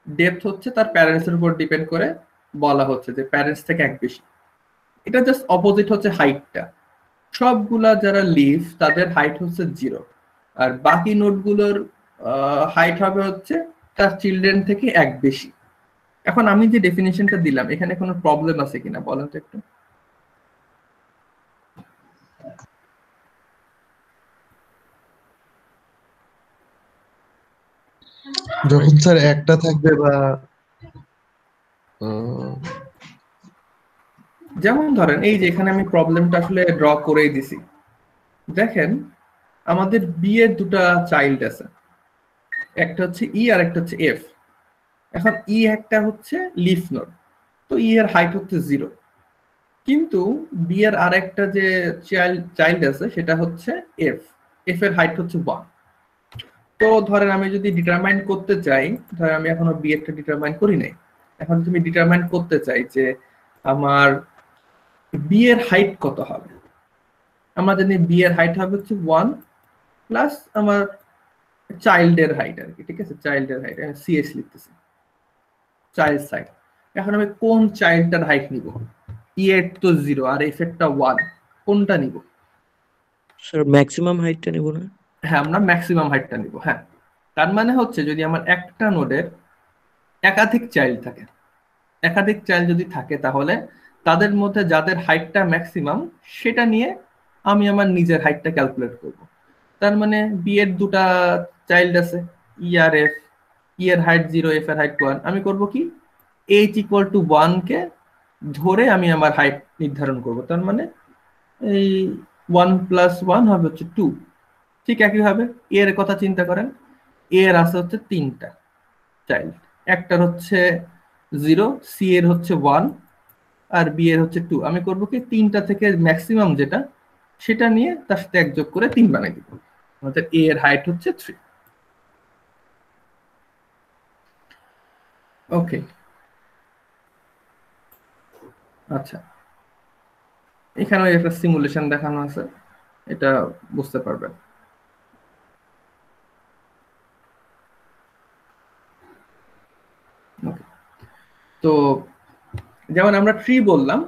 ডেপথ হচ্ছে তার প্যারেন্টস এর উপর ডিপেন্ড করে বলা হচ্ছে যে প্যারেন্টস থেকে এক বেশি। এটা জাস্ট অপোজিট হচ্ছে হাইটটা। সবগুলা যারা লিফ তাদের হাইট হচ্ছে 0, আর বাকি নোডগুলোর হাইট হবে হচ্ছে তার চিলড্রেন থেকে এক বেশি। এখন আমি যে ডেফিনেশনটা দিলাম, এখানে কোনো প্রবলেম আছে কিনা বলেন তো একটু। যখন স্যার একটা থাকবে বা যেমন ধরেন এই যে এখানে আমি প্রবলেমটা আসলে ড্র করেই দিছি। দেখেন আমাদের বি এর দুটা চাইল্ড আছে, একটা হচ্ছে ই আর একটা হচ্ছে এফ। এখন ই একটা হচ্ছে লিফ নোড, তো ই এর হাইট হচ্ছে 0, কিন্তু বি এর আরেকটা যে চাইল্ড আছে সেটা হচ্ছে এফ, এফ এর হাইট হচ্ছে 1। তো ধরেন আমি যদি ডিটারমাইন করতে চাই, ধরেন আমি এখনো বি একটা ডিটারমাইন করি নাই, এখন তুমি ডিটারমাইন করতে চাই যে আমার বি এর হাইট কত হবে। আমরা জানি বি এর হাইট হবে হচ্ছে 1 প্লাস আমার চাইল্ডের হাইট আর কি, ঠিক আছে, চাইল্ডের হাইট, আমি সিএস লিখতেছি, চাইল্ড সাইড। এখন আমি কোন চাইল্ডটার হাইট নিব, ই এর তো 0 আর এফ এরটা 1, কোনটা নিব? স্যার ম্যাক্সিমাম হাইটটা নেব না? হ্যাঁ, আমরা ম্যাক্সিমাম হাইটটা নিব। হ্যাঁ, তার মানে হচ্ছে যদি আমার একটা নোডের একাধিক চাইল্ড থাকে, একাধিক চাইল্ড যদি থাকে তাহলে তাদের মধ্যে যাদের হাইটটা ম্যাক্সিমাম সেটা নিয়ে আমি আমার নিজের হাইটটা ক্যালকুলেট করব। তার মানে বি এর দুটা চাইল্ড আছে, ই আর এফ, ই এর হাইট 0, এফ এর হাইট 1। আমি করব কি, এইচ ইকুয়াল টু 1 কে ধরে আমি আমার হাইট নির্ধারণ করব। তার মানে এই 1 প্লাস 1 হবে হচ্ছে 2। ঠিক একইভাবে এর কথা চিন্তা করেন, এর আছে হচ্ছে 3টা চাইল্ড, একটার হচ্ছে 0, সি এর হচ্ছে 1 আর বি এর হচ্ছে 2। আমি করব কি, 3টা থেকে ম্যাক্সিমাম যেটা সেটা নিয়ে তার সাথে এক যোগ করে 3 বানাই দিব, আমাদের এ এর হাইট হচ্ছে 3। ওকে, আচ্ছা, এখানে একটা সিমুলেশন দেখানো আছে, এটা বুঝতে পারবেন। তো যেমন আমরা ট্রি বললাম,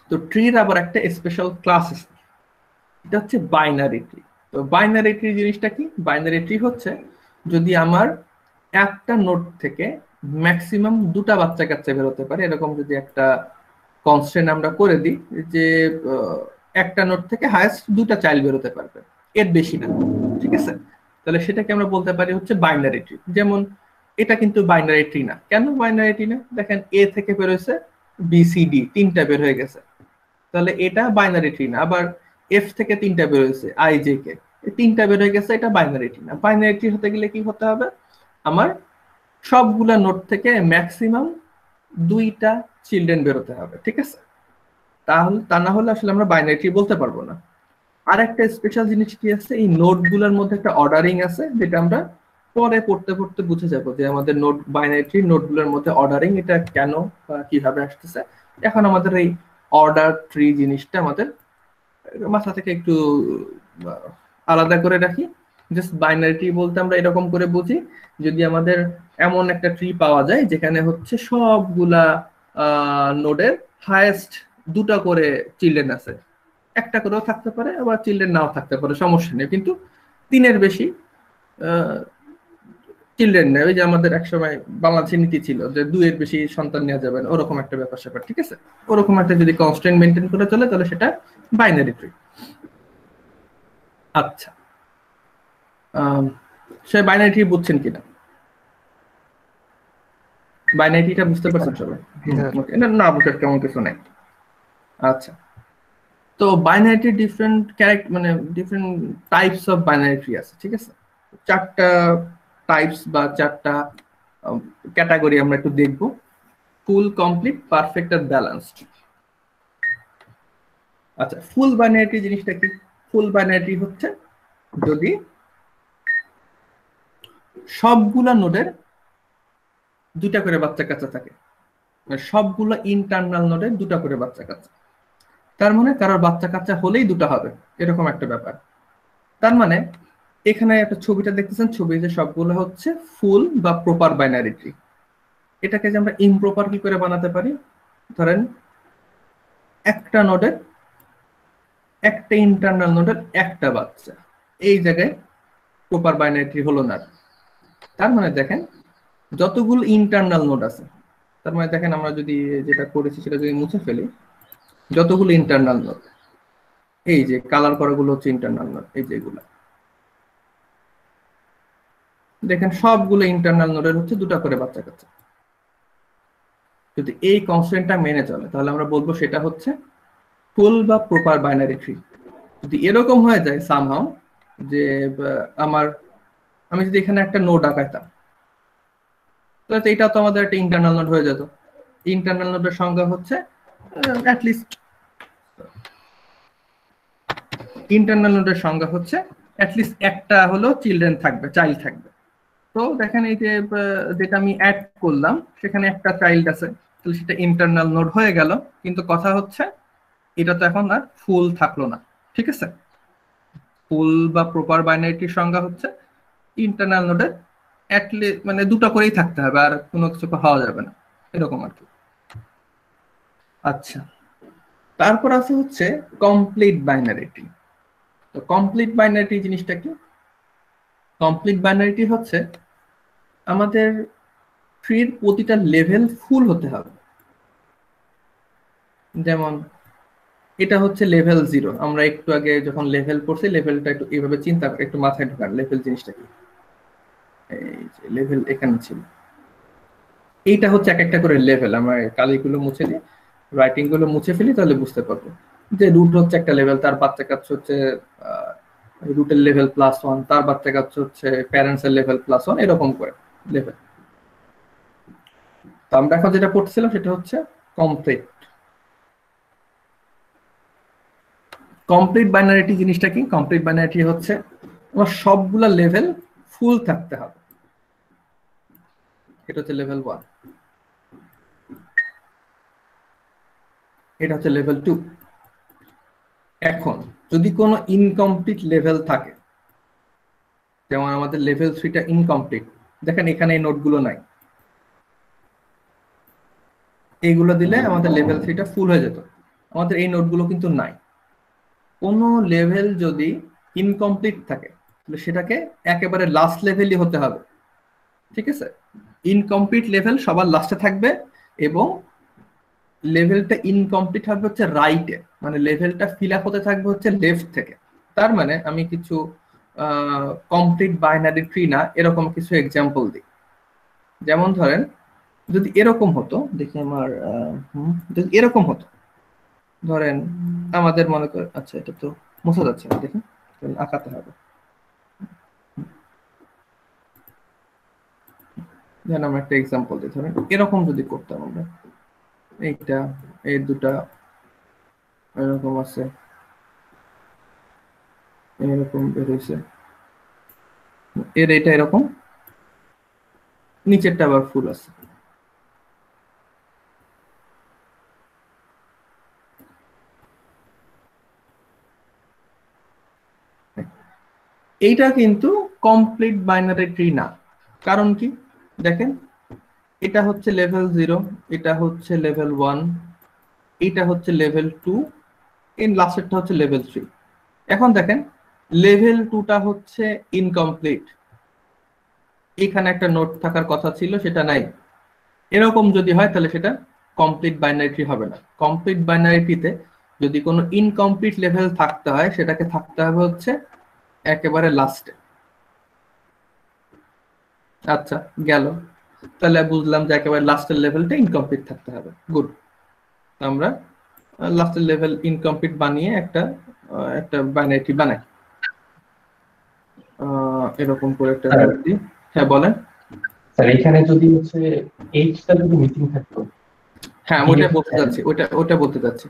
তো ট্রির আবার একটা স্পেশাল ক্লাস আছে, এটা হচ্ছে বাইনারি ট্রি। তো বাইনারি ট্রি জিনিসটা কি? বাইনারি ট্রি হচ্ছে যদি আমার একটা নোড থেকে ম্যাক্সিমাম 2টা বাচ্চা কাচ্চা বেরোতে পারে, এরকম যদি একটা কনস্ট্রেন্ট আমরা করে দিই যে একটা নোড থেকে হাইয়েস্ট 2টা চাইল্ড বেরোতে পারবে, এর বেশি না, ঠিক আছে, তাহলে সেটাকে আমরা বলতে পারি হচ্ছে বাইনারি ট্রি। যেমন এটা কিন্তু বাইনারি ট্রি না। কেন বাইনারি ট্রি না? দেখেন এ থেকে বের হয়েছে বিসিডি, তিনটা বের হয়ে গেছে, তাহলে এটা বাইনারি ট্রি না। আবার এফ থেকে তিনটা বের হয়েছে আই জে কে, তিনটা বের হয়ে গেছে, এটা বাইনারি ট্রি না। বাইনারি ট্রি হতে গেলে কি হতে হবে? আমার সবগুলা নোড থেকে ম্যাক্সিমাম 2টা চিলড্রেন বেরোতে হবে, ঠিক আছে? তাহলে তা না হলে আসলে আমরা বাইনারি ট্রি বলতে পারবো না। আর একটা স্পেশাল জিনিস কি আছে, এই নোড গুলার মধ্যে একটা অর্ডারিং আছে, যেটা আমরা পরে পড়তে পড়তে বুঝে যাবো যে আমাদের নোড বাইনারি ট্রি নোড গুলোর মধ্যে অর্ডারিং এটা কেন কিভাবে আসতেছে। এখন আমাদের এই অর্ডার ট্রি জিনিসটা আমাদের মাথা থেকে একটু আলাদা করে রাখি। জাস্ট বাইনারি ট্রি বলতে আমরা এরকম করে বুঝি, যদি আমাদের এমন একটা ট্রি পাওয়া যায় যেখানে হচ্ছে সবগুলা নোডের হাইয়েস্ট 2টা করে চিলড্রেন আছে, একটা করেও থাকতে পারে আবার চিলড্রেন নাও থাকতে পারে, সমস্যা নেই, কিন্তু 3-এর বেশি চিলড্রেন নেই। ওই যে আমাদের একসময় বাংলাদেশের নীতি ছিল যে 2-এর বেশি সন্তান নেওয়া যাবে না, ওরকম একটা ব্যাপার স্যাপার, ঠিক আছে? ওরকম একটা যদি কনস্ট্যান্ট মেনটেন করে চলে তাহলে সেটা বাইনারি ট্রি। আচ্ছা, সে বাইনারি ট্রি বুঝছেন কিনা? বাইনারি ট্রিটা বুঝতে পারছেন সবাই? ওকে, না বুঝার কেমন কিছু নাই। আচ্ছা, তো বাইনারি ট্রি ডিফারেন্ট ক্যারেক্টার, মানে different types of binary tree আছে, ঠিক আছে? 4টা টাইপস বা 4টা ক্যাটাগরি আমরা একটু দেখব। ফুল, কমপ্লিট, পারফেক্ট আর ব্যালেন্সড। আচ্ছা, ফুল বাইনারি ট্রি জিনিসটা কি? ফুল বাইনারি ট্রি হচ্ছে যদি সবগুলা নোডের 2টা করে বাচ্চা কাচ্চা থাকে, সবগুলো ইন্টারনাল নোডের 2টা করে বাচ্চা কাচ্চা, তার মানে কারোর বাচ্চা কাচ্চা হলেই 2টা হবে, এরকম একটা ব্যাপার। তার মানে এখানে একটা ছবিটা দেখতেছেন, ছবিতে সবগুলো হচ্ছে ফুল বা প্রপার বাইনারি ট্রি। এটাকে যে আমরা ইমপ্রপার কি করে বানাতে পারি? ধরেন একটা নোডের, একটা ইন্টারনাল নোডের একটা বাচ্চা, এই জায়গায় প্রপার বাইনারি ট্রি হলো না। তার মানে দেখেন যতগুলো ইন্টারনাল নোড আছে, তার মানে দেখেন আমরা যদি যেটা করেছি সেটা যদি মুছে ফেলি, যতগুলো ইন্টারনাল নোড, এই যে কালার করাগুলো হচ্ছে ইন্টারনাল নোড, এই যেগুলো দেখেন সবগুলো ইন্টারনাল নোডের হচ্ছে 2টা করে বাচ্চা কাচ্চা। যদি এই কনস্ট্যান্টটা মেনে চলে তাহলে আমরা বলবো সেটা হচ্ছে ফুল বা প্রপার বাইনারি ট্রি। যদি এরকম হয়ে যায় সামহাউ যে আমি যদি এখানে একটা নোড আঁকাইতাম, তাহলে এটা তো আমাদের একটা ইন্টারনাল নোড হয়ে যেত। ইন্টারনাল নোডের সংখ্যা হচ্ছে অ্যাটলিস্ট একটা হলো চিলড্রেন থাকবে, চাইল্ড থাকবে। তো দেখেন এই যে যেটা আমি অ্যাড করলাম সেখানে একটা চাইল্ড আছে, তাহলে সেটা ইন্টারনাল নোড হয়ে গেল, কিন্তু কথা হচ্ছে এটা তো এখন আর ফুল থাকলো না, ঠিক আছে? ফুল বা প্রপার বাইনারিটির সংজ্ঞা হচ্ছে ইন্টারনাল নোডের অ্যাটলিস্ট মানে 2টা করেই থাকতে হবে, আর কোনো কিছু হওয়া যাবে না, এরকম আর কি। আচ্ছা, তারপর আছে হচ্ছে কমপ্লিট বাইনারিটি। তো কমপ্লিট বাইনারিটি জিনিসটা কি? কমপ্লিট বাইনারিটি হচ্ছে আমাদের ট্রির প্রতিটা লেভেল ফুল হতে হবে। যেমন এটা হচ্ছে লেভেল 0, আমরা একটু আগে যখন লেভেল পড়ছি লেভেলটা একটু এইভাবে চিন্তা করে একটু মাথায় ঢোকান, লেভেল জিনিসটা কি। এই যে লেভেল এখানে ছিল, এইটা হচ্ছে এক একটা করে লেভেল। আমরা কালিগুলো মুছে দিই, রাইটিং গুলো মুছে ফেলি, তাহলে বুঝতে পারবো যে রুট হচ্ছে একটা লেভেল, তার বাচ্চা কাচ্চা হচ্ছে রুটের লেভেল +1, তার বাচ্চা কাচ্চা হচ্ছে প্যারেন্টস এর লেভেল +1, এরকম করে লেভেল। তো আমরা এখন যেটা পড়ছিলাম সেটা হচ্ছে কমপ্লিট। কমপ্লিট বাইনারিটি জিনিসটা কি? কমপ্লিট বাইনারিটি হচ্ছে আমার সবগুলা লেভেল ফুল থাকতে হবে, এটা হচ্ছে লেভেল 1, এটা হচ্ছে লেভেল 2। এখন যদি কোনো ইনকমপ্লিট লেভেল থাকে, যেমন আমাদের লেভেল 3টা ইনকমপ্লিট, দেখেন এখানে এই নোটগুলো নাই, এইগুলো দিলে আমাদের লেভেল 3টা ফুল হয়ে যেত, আমাদের এই নোটগুলো কিন্তু নাই। কোনো লেভেল যদি ইনকমপ্লিট থাকে তাহলে সেটাকে একেবারে লাস্ট লেভেলই হতে হবে, ঠিক আছে? ইনকমপ্লিট লেভেল সবার লাস্টে থাকবে এবং লেভেলটা ইনকমপ্লিট হবে হচ্ছে রাইটে, মানে লেভেলটা ফিল আপ হতে থাকবে হচ্ছে লেফট থেকে। তার মানে আমি কিছু কমপ্লিট বাইনারি ট্রি না এরকম কিছু এক্সাম্পল দিই। যেমন ধরেন যদি এরকম হতো, দেখি আমার যদি এরকম হতো, ধরেন আমাদের মনে করেন, আচ্ছা এটা তো মোছা যাচ্ছে না, দেখি তাহলে আঁকাতে হবে। যেন আমরা একটা এক্সাম্পল দিই, ধরেন এরকম যদি করতাম আমরা, এইটা এই দুটা এরকম আছে, এরকম বের হয়েছে, এর এটা এরকম, নিচেরটা আবার ফুল আছে। এইটা কিন্তু কমপ্লিট বাইনারি ট্রি না। কারণ কি দেখেন, এটা হচ্ছে লেভেল 0, এটা হচ্ছে লেভেল 1, এটা হচ্ছে লেভেল 2, এই লাস্টেরটা হচ্ছে লেভেল 3। এখন দেখেন লেভেল 2টা হচ্ছে ইনকমপ্লিট, এখানে একটা নোট থাকার কথা ছিল সেটা নাই। এরকম যদি হয় তাহলে সেটা কমপ্লিট বাইনারি ট্রি হবে না। কমপ্লিট বাইনারি ট্রিতে যদি কোনো ইনকমপ্লিট লেভেল থাকতে হয় সেটাকে থাকতে হবে হচ্ছে একেবারে লাস্টে। আচ্ছা গেল, তাহলে বুঝলাম যে একেবারে লাস্টের লেভেলটা ইনকমপ্লিট থাকতে হবে। গুড, আমরা লাস্টের লেভেল ইনকমপ্লিট বানিয়ে একটা একটা বাইনারি ট্রি বানাই। এরকম করে একটা নোট দিই। হ্যাঁ বলেন। স্যার এখানে যদি হচ্ছে এইচটা যদি মিসিং থাকতো। হ্যাঁ ওটা বলতে যাচ্ছি, ওটা বলতে যাচ্ছি।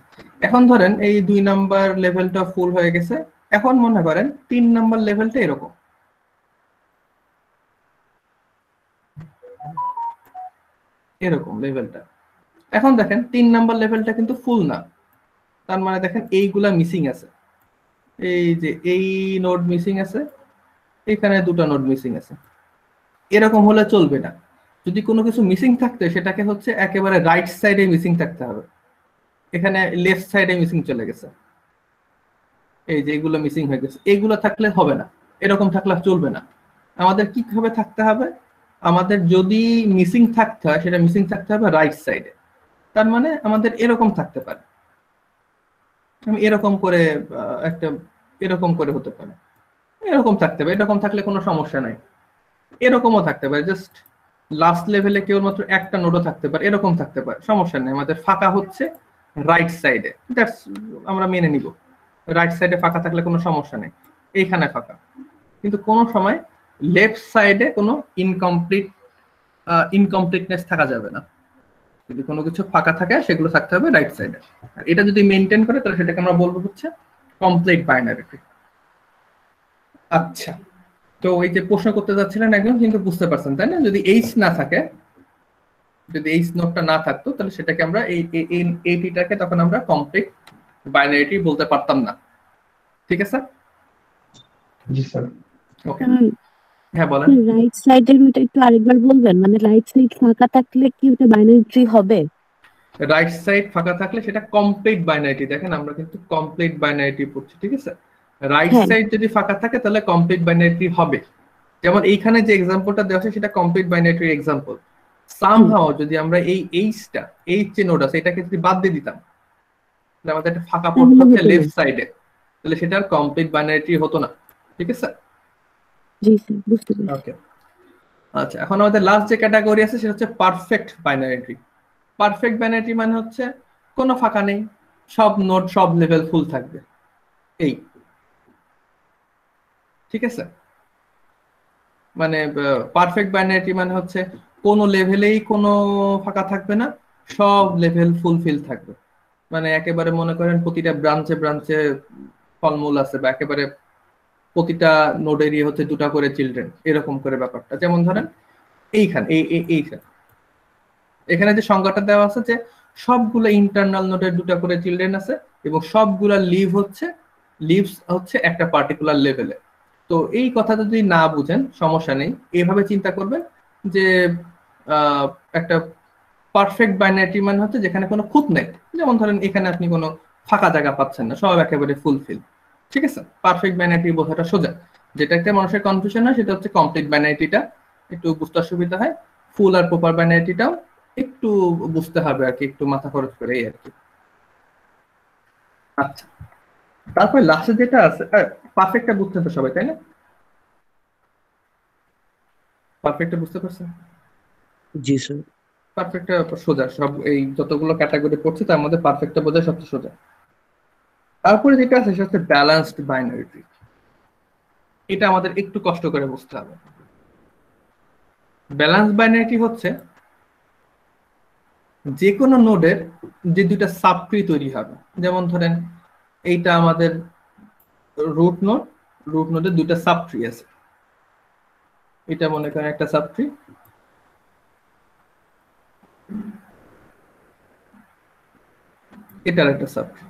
এখন ধরেন এই 2 নাম্বার লেভেলটা ফুল হয়ে গেছে, এখন মনে করেন 3 নাম্বার লেভেলটা এরকম, এরকম লেভেলটা। এখন দেখেন 3 নাম্বার লেভেলটা কিন্তু ফুল না, তার মানে দেখেন এইগুলা মিসিং আছে, এই যে এই নোড মিসিং আছে, এখানে দুটো নোড মিসিং আছে। এরকম হলে চলবে না। যদি কোনো কিছু মিসিং থাকতে সেটাকে হচ্ছে একেবারে রাইট সাইডে মিসিং থাকতে হবে, এখানে লেফট সাইডে মিসিং চলে গেছে, এই যে এগুলো মিসিং হয়ে গেছে, এগুলো থাকলে হবে না, এরকম থাকলে চলবে না। আমাদের কি ভাবে থাকতে হবে, আমাদের যদি মিসিং থাকতে হয় সেটা মিসিং থাকতে হবে রাইট সাইডে। তার মানে আমাদের এরকম থাকতে পারে, আমি এরকম করে একটা এরকম করে হতে পারে, এরকম থাকতে পারে, এরকম থাকলে কোনো সমস্যা নাই। এরকমও থাকতে পারে, জাস্ট লাস্ট লেভেলে কেবলমাত্র একটা নোডও থাকতে পারে, এরকম থাকতে পারে, সমস্যা নেই। আমাদের ফাঁকা হচ্ছে রাইট সাইডে, দ্যাটস আমরা মেনে নিব। রাইট সাইডে ফাঁকা থাকলে কোনো সমস্যা নেই, এইখানে ফাঁকা। কিন্তু কোনো সময় লেফট সাইডে কোনো ইনকমপ্লিটনেস থাকা যাবে না। যদি কোনো কিছু ফাঁকা থাকে সেগুলো থাকতে হবে রাইট সাইডে। আর এটা যদি মেনটেন করে তাহলে সেটাকে আমরা বলবো হচ্ছে কমপ্লিট বাইনারি ট্রি। আচ্ছা, তো ওই যে প্রশ্ন করতে যাচ্ছিলেন একদম, কিন্তু বুঝতে পারছেন তাই না? যদি এইচ না থাকে, যদি এইচ নোটটা না থাকতো তাহলে সেটাকে আমরা এই টিটাকে তখন আমরা কমপ্লিট বাইনারি ট্রি বলতে পারতাম না। ঠিক আছে? জি স্যার। ওকে, হ্যাঁ বলেন। রাইট সাইডের ওটা একটু আরেকবার বলবেন, মানে রাইট সাইড ফাঁকা থাকলে কি ওটা বাইনারি ট্রি হবে? রাইট সাইড ফাঁকা থাকলে সেটা কমপ্লিট বাইনারি ট্রি। দেখেন আমরা কিন্তু কমপ্লিট বাইনারি ট্রি পড়ছি, ঠিক আছে? রাইট হ্যাঁ। সাইড যদি ফাঁকা থাকে তাহলে কমপ্লিট বাইনারি ট্রি হবে। যেমন এইখানে যে এক্সাম্পলটা দেওয়া আছে সেটা complete binary tree example. Somehow যদি আমরা এই এইচটা, এইচ যে নোড আছে এটাকে যদি বাদ দিয়ে দিতাম, তাহলে আমাদের একটা ফাঁকা পড়তে তাহলে হচ্ছে হতো না। লেফট সাইডে, তাহলে সেটা আর কমপ্লিট বাইনারি ট্রি হতো না। ঠিক আছে? জি স্যার, বুঝতে পেরেছি। ওকে, আচ্ছা এখন আমাদের লাস্ট যে ক্যাটাগরি আছে সেটা হচ্ছে perfect binary tree. Perfect binary tree মানে হচ্ছে কোনো ফাঁকা নেই, সব নোড সব লেভেল ফুল থাকবে, এই। ঠিক আছে? মানে পারফেক্ট বাইনারি ট্রি মানে হচ্ছে কোনো লেভেলেই কোনো ফাঁকা থাকবে না, সব লেভেল ফুলফিল থাকবে। মানে একেবারে মনে করেন প্রতিটা ব্রাঞ্চে ব্রাঞ্চে ফলমূল আছে, বা একেবারে প্রতিটা নোডেরই হচ্ছে 2টা করে চিলড্রেন, এরকম করে ব্যাপারটা। যেমন ধরেন এইখানে এইখানে এখানে যে সংজ্ঞাটা দেওয়া আছে যে সবগুলো ইন্টারনাল নোডের 2টা করে চিলড্রেন আছে এবং সবগুলা লিভস হচ্ছে একটা পার্টিকুলার লেভেলে। তো এই কথা যদি না বুঝেন সমস্যা নেই, এভাবে চিন্তা করবেন যে একটা পারফেক্ট বাইনারি মানে হচ্ছে যেখানে কোনো খুঁত নেই। যেমন ধরেন এখানে আপনি কোনো ফাঁকা জায়গা পাচ্ছেন না, সব একেবারে ফুলফিল। ঠিক আছে? পারফেক্ট বাইনারি বোঝাটা সোজা। যেটা একটা মানুষের কনফিউশন হয় সেটা হচ্ছে কমপ্লিট বাইনারিটা একটু বুঝতে অসুবিধা হয়, ফুল আর প্রপার বাইনারিটাও একটু বুঝতে হবে আর কি, একটু মাথা খরচ করে এই আর কি। আচ্ছা, তারপর লাস্টে যেটা আছে, পারফেক্টটা বুঝতে তো সবাই, তাই না? পারফেক্টটা বুঝতে পারছেন? জি স্যার। পারফেক্টটা সোজা, সব এই যতগুলো ক্যাটাগরি পড়ছে তার মধ্যে পারফেক্টটা বোঝা সবচেয়ে সোজা। তারপরে যেটা আছে সেটা হচ্ছে ব্যালেন্সড বাইনারি ট্রি। এটা আমাদের একটু কষ্ট করে বুঝতে হবে। ব্যালেন্স বাইনারি ট্রি হচ্ছে যে কোনো নোডের যে দুইটা সাব ট্রি তৈরি হবে। যেমন ধরেন এইটা আমাদের রুট নোড, রুট নোডের দুইটা সাব ট্রি আছে। এটা মনে করেন একটা সাব ট্রি, এটার একটা সাব ট্রি।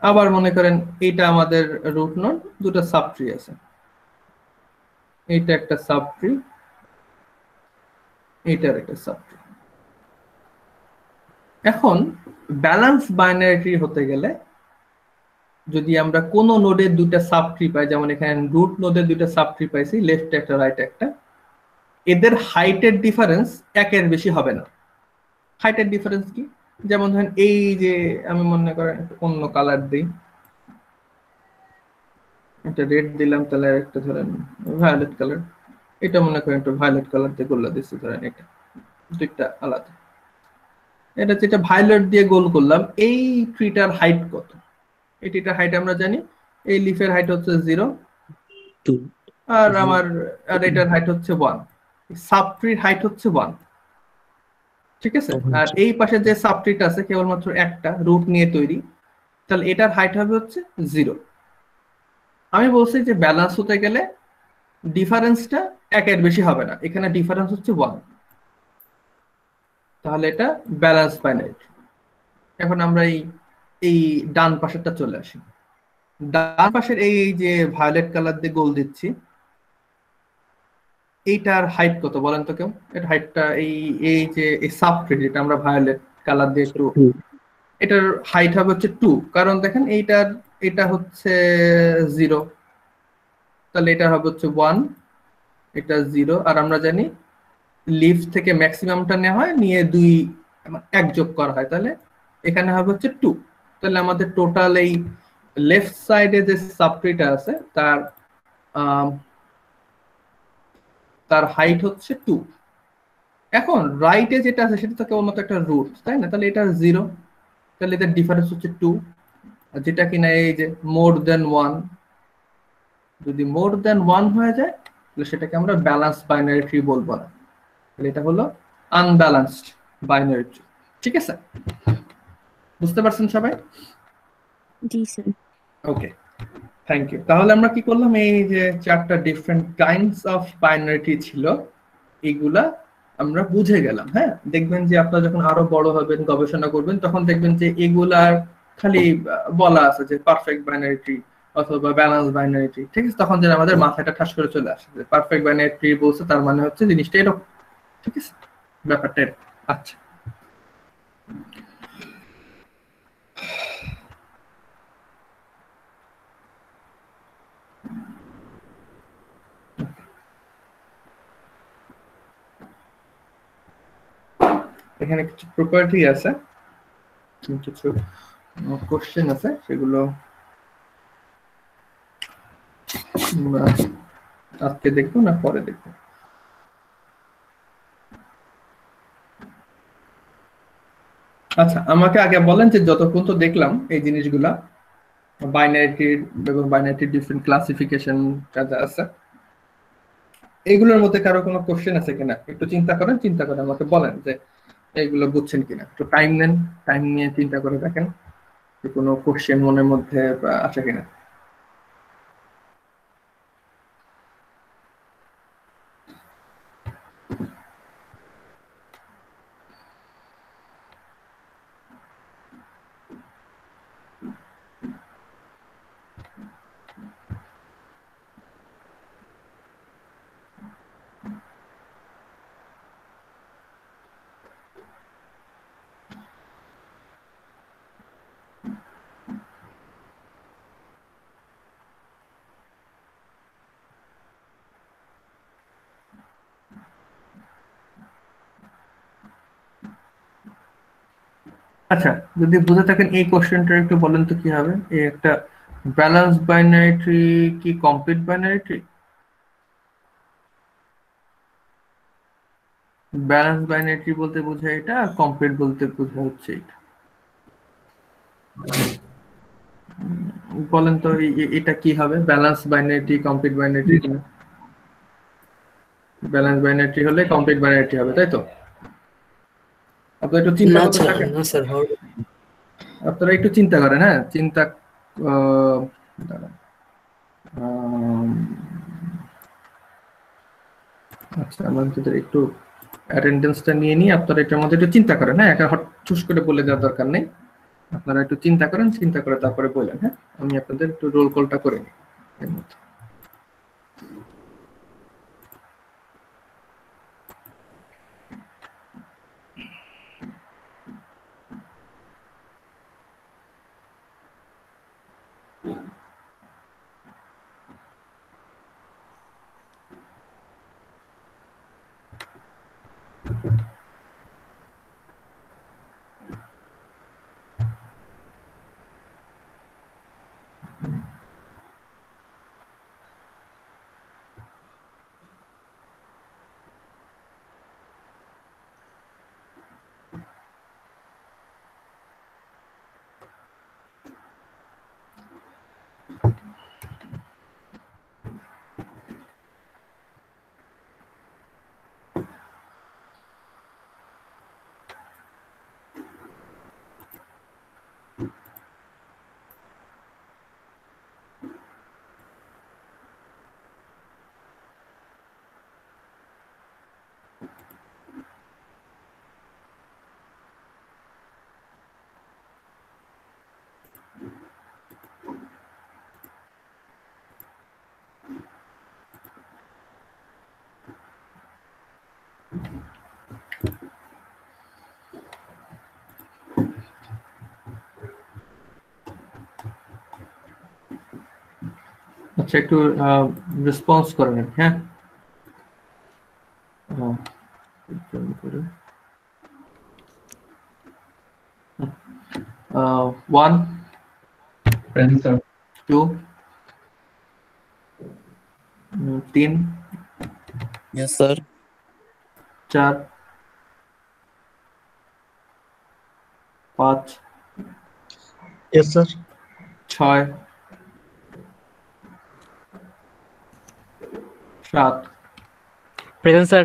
আবার মনে করেন এইটা আমাদের রুট নোড, দুটো সাব ট্রি আছে, এইটা একটা সাব ট্রি, এইটার একটা সাব ট্রি। এখন ব্যালেন্স বাইনারি ট্রি হতে গেলে যদি আমরা কোন নোডের দুইটা সাব ট্রি পাই, যেমন এখানে রুট নোডের দুইটা সাব ট্রি পাইছি, লেফট একটা রাইট একটা, এদের হাইটের ডিফারেন্স একের বেশি হবে না। হাইটের ডিফারেন্স কি? যেমন ধরেন এই যে আমি মনে করেন অন্য কালার দিই, এটা রেড দিলাম, তাহলে একটা ধরেন ভায়োলেট কালার, এটা মনে করেন একটু ভায়োলেট কালার দিয়ে গোল্লা দিচ্ছি, ধরেন এটা দুইটা আলাদা। এটা যেটা ভায়োলেট দিয়ে গোল করলাম, এই ট্রিটার হাইট কত? এই ট্রিটার হাইট আমরা জানি, এই লিফের হাইট হচ্ছে 0, 2 আর এটার হাইট হচ্ছে 1, সাব ট্রির হাইট হচ্ছে 1। ঠিক আছে? আর এই পাশে যে সাব ট্রিটা আছে কেবলমাত্র একটা রুট নিয়ে তৈরি, তাহলে এটার হাইট হবে হচ্ছে 0। আমি বলছি যে ব্যালেন্স হতে গেলে ডিফারেন্সটা একের বেশি হবে না, এখানে ডিফারেন্স হচ্ছে 1, তাহলে এটা ব্যালেন্স বাইনারি ট্রি। এখন আমরা এই ডান পাশেরটা চলে আসি। ডান পাশের এই যে ভায়োলেট কালার দিয়ে গোল দিচ্ছি, এইটার হাইট কত বলেন তো কেউ? এর হাইটটা এই যে এই সাব ট্রি যেটা আমরা ভায়োলেট কালার দিয়ে একটু, এটার হাইট হবে হচ্ছে 2, কারণ দেখেন এটা হচ্ছে 0, তাহলে এটা হবে হচ্ছে 1, এটা 0, আর আমরা জানি লিফ থেকে ম্যাক্সিমামটা নেওয়া হয়, নিয়ে 1 যোগ করা হয়, তাহলে এখানে হবে হচ্ছে 2। তাহলে আমাদের টোটাল এই লেফট সাইডে যে সাবট্রিটা আছে তার হাইট হচ্ছে 2। এখন রাইটে যেটা আছে সেটা তো কেবলমাত্র একটা রুট, তাই না? তাহলে এটা 0, তাহলে এদের ডিফারেন্স হচ্ছে 2। আর যেটা কিনা এই যে মোর দেন 1, যদি মোর দেন 1 হয়ে যায় তাহলে সেটাকে আমরা ব্যালেন্স বাইনারি ট্রি বলবো না, তাহলে এটা হলো আনব্যালেন্সড বাইনারি ট্রি। ঠিক আছে? বুঝতে পারছেন সবাই? জি স্যার। Okay, thank you. তাহলে আমরা কি করলাম, এই যে 4টা different kinds of binary tree ছিল, এইগুলা আমরা বুঝে গেলাম। হ্যাঁ, দেখবেন যে আপনারা যখন আরো বড় হবেন, গবেষণা করবেন, তখন দেখবেন যে এগুলার খালি বলা আছে যে পারফেক্ট বাইনারি ট্রি অথবা ব্যালেন্স বাইনারি ট্রি। ঠিক আছে? তখন যেন আমাদের মাথাটা ঠাস করে চলে আসে যে পারফেক্ট বাইনারি ট্রি বলছে, তার মানে হচ্ছে জিনিসটা এরকম। ঠিক আছে? ব্যাপারটা এরকম। আচ্ছা, এখানে কিছু প্রপার্টি আছে, কিছু কোশ্চেন আছে, সেগুলো আমরা আজকে দেখবো না পরে দেখবো। আচ্ছা, আমাকে আগে বলেন যে যতক্ষণ তো দেখলাম এই জিনিসগুলা, বাইনারিটির এবং বাইনারিটির ডিফারেন্ট ক্লাসিফিকেশন যা আছে, এগুলোর মধ্যে কারো কোনো কোশ্চেন আছে কিনা একটু চিন্তা করেন, চিন্তা করে আমাকে বলেন যে এইগুলো বুঝছেন কিনা। একটু টাইম নেন, টাইম নিয়ে চিন্তা করে দেখেন যে কোনো কোশ্চেন মনের মধ্যে আছে কিনা। আচ্ছা, যদি বুঝে থাকেন এই কোশ্চেনটা একটু বলেন তো কি হবে। এই একটা ব্যালেন্স বাইনারি ট্রি কি complete binary tree? Balance binary বলতে বোঝায় এটা, আর কমপ্লিট বলতে বোঝা হচ্ছে এটা। বলেন তো এটা কি হবে? Balance binary, complete binary? Balance binary হলে কমপ্লিট বাইনারি হবে, তাই তো? আপনারা একটু চিন্তা করতে থাকেন। না স্যার আপনারা একটু চিন্তা করেন, হ্যাঁ চিন্তা। দাঁড়ান। আম, আচ্ছা, আমাদের একটু অ্যাটেন্ডেন্সটা নিয়ে নিয়ে আপনারা এটার মধ্যে একটু চিন্তা করেন, হ্যাঁ একা হট চুস করে বলে দেওয়ার দরকার নেই। আপনারা একটু চিন্তা করেন, চিন্তা করে তারপরে বলেন। হ্যাঁ, আমি আপনাদের একটু রোল কলটা করে নিই এর মধ্যে। আচ্ছা, একটু রেসপন্স করেন আর কি, হ্যাঁ। One, present sir. টু, তিন, ইয়েস স্যার চার, পাঁচ, ইয়েস স্যার। ছয়, সাত, প্রেজেন্ট স্যার।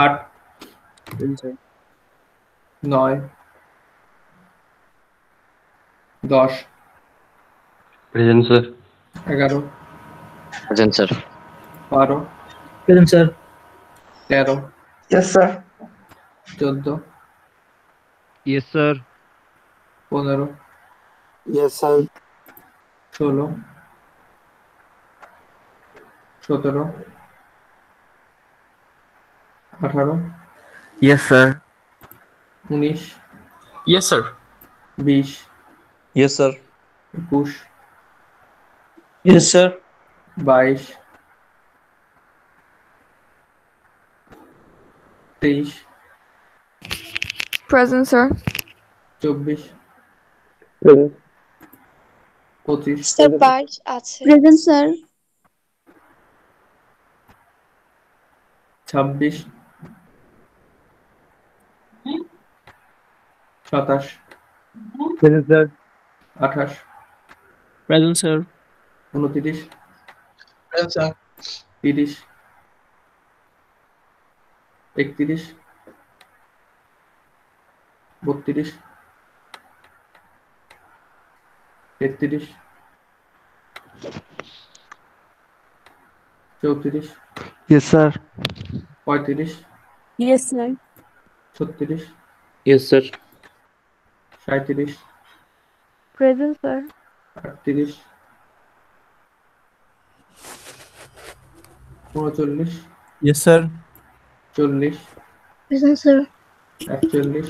আট, নয়, 10, present sir. 11, present sir 12, present sir 13, yes sir. 14, yes sir. 15, yes sir 16, 17, 18, yes sir 19, yes sir. 20, yes sir 21, yes sir 22, 23, Present, sir. 24, 25, Sir, পাঁচ আছে। Present sir. 26, 27, present sir. 28, present sir 29, present sir. 30, 31, 32, 33, 34, yes sir. 35, yes sir. 36, yes sir 37, Present, sir. 38, 39, yes sir 40, Present, sir. 41,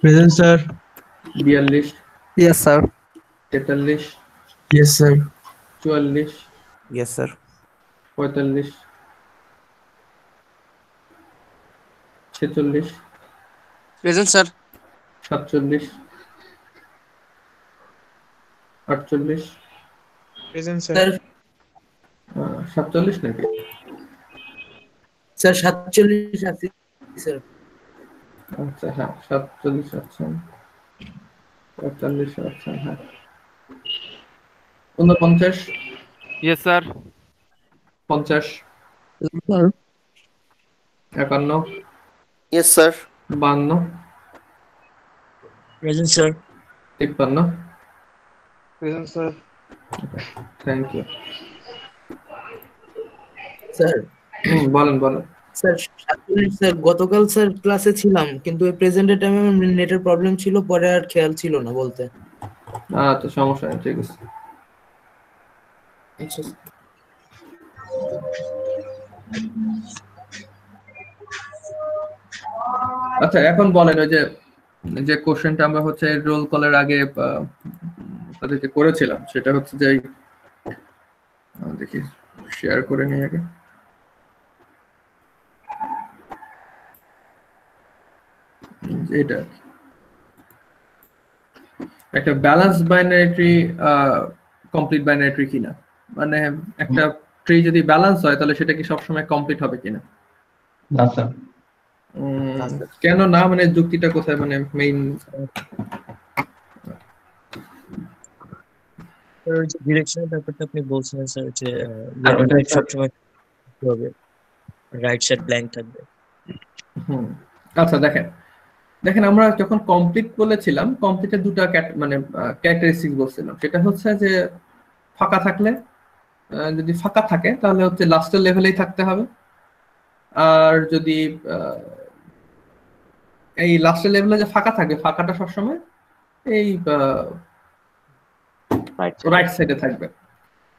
present sir. 42, yes sir. 43, yes sir. 44, yes sir 45, 46, present sir 47, 48, present sir. 47 নাকি sir 47 আছে sir. আচ্ছা হ্যাঁ 47 আচ্ছা 45 আচ্ছা হ্যাঁ 49 Yes, sir. 50 sir 51 Yes, sir. 52 present sir 53 Present, sir. Thank you sir বলেন বলেন sir 47 sir গতকাল স্যার ক্লাসে ছিলাম কিন্তু এই প্রেজেন্টের টাইমে নেটের প্রবলেম ছিল, পরে আর খেয়াল ছিল না বলতে। আচ্ছা সমস্যা নেই ঠিক আছে আচ্ছা আচ্ছা এখন বলেন ওই যে যে কোশ্চেনটা আমরা হচ্ছে রোল কলের আগে তাদেরকে করেছিলাম সেটা হচ্ছে যে দেখি শেয়ার করে নিই আগে এটা একটা balance binary tree complete binary tree কিনা, মানে একটা ট্রি যদি ব্যালেন্স হয় তাহলে সেটা কি সবসময় কমপ্লিট হবে কিনা? না স্যার। কেন না, মানে যুক্তিটা কোথায়, মানে মেইন ডিরেকশনের ব্যাপারটা আপনি বলছিলেন স্যার যে ওটা সবসময় হবে রাইট সাইড ব্ল্যাঙ্ক থাকবে। আচ্ছা দেখেন দেখেন আমরা যখন কমপ্লিট বলেছিলাম কমপ্লিটের দুটো মানে ক্যারেক্টারিস্টিক্স বলছিলাম, সেটা হচ্ছে যে ফাঁকা থাকলে যদি ফাঁকা থাকে তাহলে হচ্ছে লাস্টের লেভেলেই থাকতে হবে, আর যদি এই লাস্টের লেভেলে যে ফাঁকা থাকবে ফাঁকাটা সবসময় এই রাইট সাইডে থাকবে।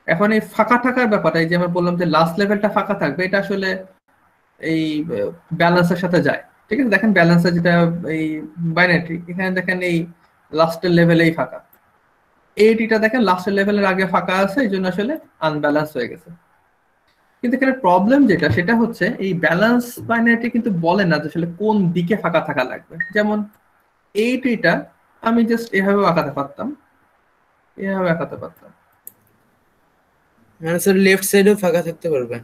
এখন এই ফাঁকা থাকার ব্যাপারটা এই যে আমরা বললাম যে লাস্ট লেভেলটা ফাঁকা থাকবে, এটা আসলে এই ব্যালেন্সের সাথে যায়, ঠিক আছে? দেখেন ব্যালেন্সের যেটা এই বাইনারি এখানে দেখেন এই লাস্টের লেভেলেই ফাঁকা, এইটা দেখেন লাস্টের লেভেলের আগে ফাঁকা আছে, এই জন্য আসলে আনব্যালেন্স হয়ে গেছে। কিন্তু এখানে প্রবলেম যেটা সেটা হচ্ছে এই ব্যালেন্স বাইনারিটি কিন্তু বলে না যে আসলে কোন দিকে ফাঁকা থাকা লাগবে। যেমন এই ট্রিটা আমি জাস্ট এভাবে আঁকাতে পারতাম, এভাবে আঁকাতে পারতাম, মানে স্যার লেফট সাইডেও ফাঁকা থাকতে পারবে।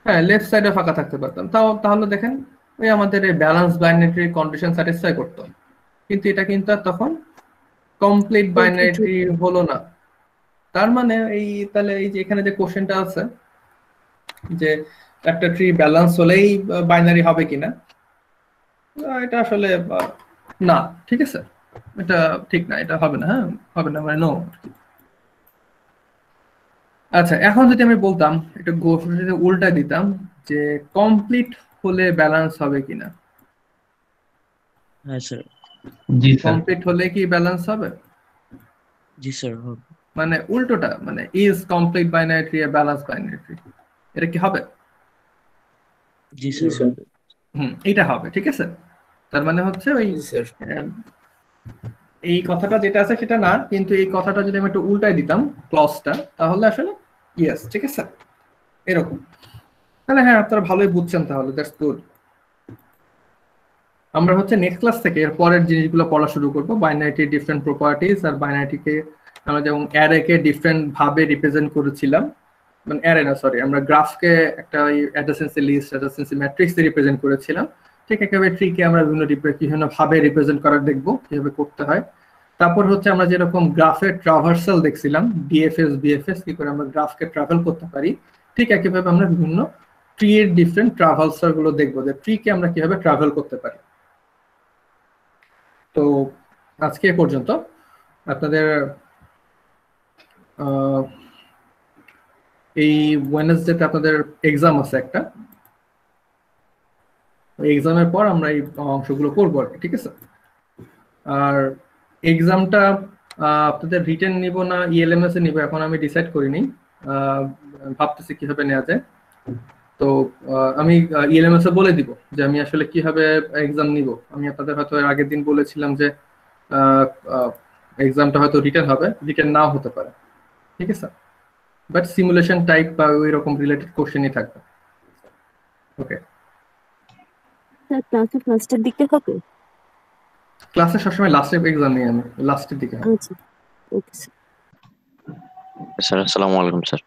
হ্যাঁ লেফট সাইডে ফাঁকা থাকতে পারতাম, তাহলে দেখেন ওই আমাদের এই ব্যালেন্স বাইনারি কন্ডিশন স্যাটিসফাই করতো, কিন্তু এটা কিন্তু আর তখন কমপ্লিট বাইনারি হলো না। তার মানে এই তাহলে এই যে এখানে যে কোশ্চেনটা আছে যে একটা ট্রি ব্যালেন্স হলেই বাইনারি হবে কিনা, এটা আসলে না, ঠিক আছে, এটা ঠিক না, এটা হবে না, হ্যাঁ হবে না, মানে নো। আচ্ছা এখন যদি আমি বলতাম এটা উল্টা দিতাম যে কমপ্লিট হলে ব্যালেন্স হবে কিনা, হ্যাঁ স্যার। জি স্যার। কমপ্লিট হলে কি ব্যালেন্স হবে? জি স্যার হবে। মানে উল্টোটা, মানে is complete binary tree A balance binary tree, এটা কি হবে? জি স্যার। এটা হবে, ঠিক আছে। তার মানে হচ্ছে ওই এই কথাটা যেটা আছে সেটা না, কিন্তু এই কথাটা যদি আমি একটু উল্টাই দিতাম ক্লজটা, তাহলে আসলে ইয়েস, ঠিক আছে এরকম। তাহলে হ্যাঁ আপনারা ভালোই বুঝছেন, তাহলে দ্যাটস গুড। আমরা হচ্ছে নেক্সট ক্লাস থেকে এর পরের জিনিসগুলো পড়া শুরু করব, বাইনারিটির ডিফারেন্ট প্রপার্টিজ, আর বাইনারিটিকে আমরা যেমন অ্যারেকে ডিফারেন্ট ভাবে রিপ্রেজেন্ট করেছিলাম, মানে অ্যারে না সরি, আমরা গ্রাফকে একটা অ্যাডজেন্সি লিস্ট অ্যাডজেন্সি ম্যাট্রিক্স দিয়ে রিপ্রেজেন্ট করেছিলাম, ঠিক একেবারে ট্রিকে আমরা বিভিন্ন ভাবে রিপ্রেজেন্ট করার দেখবো কিভাবে করতে হয়। তারপর হচ্ছে আমরা যেরকম গ্রাফের ট্রাভার্সাল দেখছিলাম, ডিএফএস বিএফএস, কি করে আমরা গ্রাফকে ট্রাভেল করতে পারি, ঠিক একইভাবে আমরা বিভিন্ন ট্রি এর ডিফারেন্ট ট্রাভার্সাল গুলো দেখবো, যে ট্রিকে আমরা কিভাবে ট্রাভেল করতে পারি। তো আজকে এ পর্যন্ত। আপনাদের এই ওয়েডনেসডেতে আপনাদের এক্সাম আছে একটা, ওই এক্সামের পর আমরা এই অংশগুলো করবো আর কি, ঠিক আছে? আর এক্সামটা আপনাদের রিটেন নিব না ইএলএমএস এ নিব এখন আমি ডিসাইড করিনি, ভাবতেছি কিভাবে নেওয়া যায়। তো আমি ইএলএমএস এ বলে দিব যে আমি আসলে কিভাবে এক্সাম নিব। আমি আপনাদের হয়তো এর আগের দিন বলেছিলাম যে এক্সামটা হয়তো রিটেন হবে, রিটেন নাও হতে পারে, ঠিক আছে, বাট সিমুলেশন টাইপ বা ওই রকম রিলেটেড কোশ্চেনই থাকবে। ওকে স্যার ক্লাসে ফার্স্টের দিকে হবে? ক্লাসে সবসময় লাস্টে এক্সাম নিই আমি, লাস্টের দিকে। আচ্ছা ওকে স্যার। স্যার আসসালামু আলাইকুম স্যার।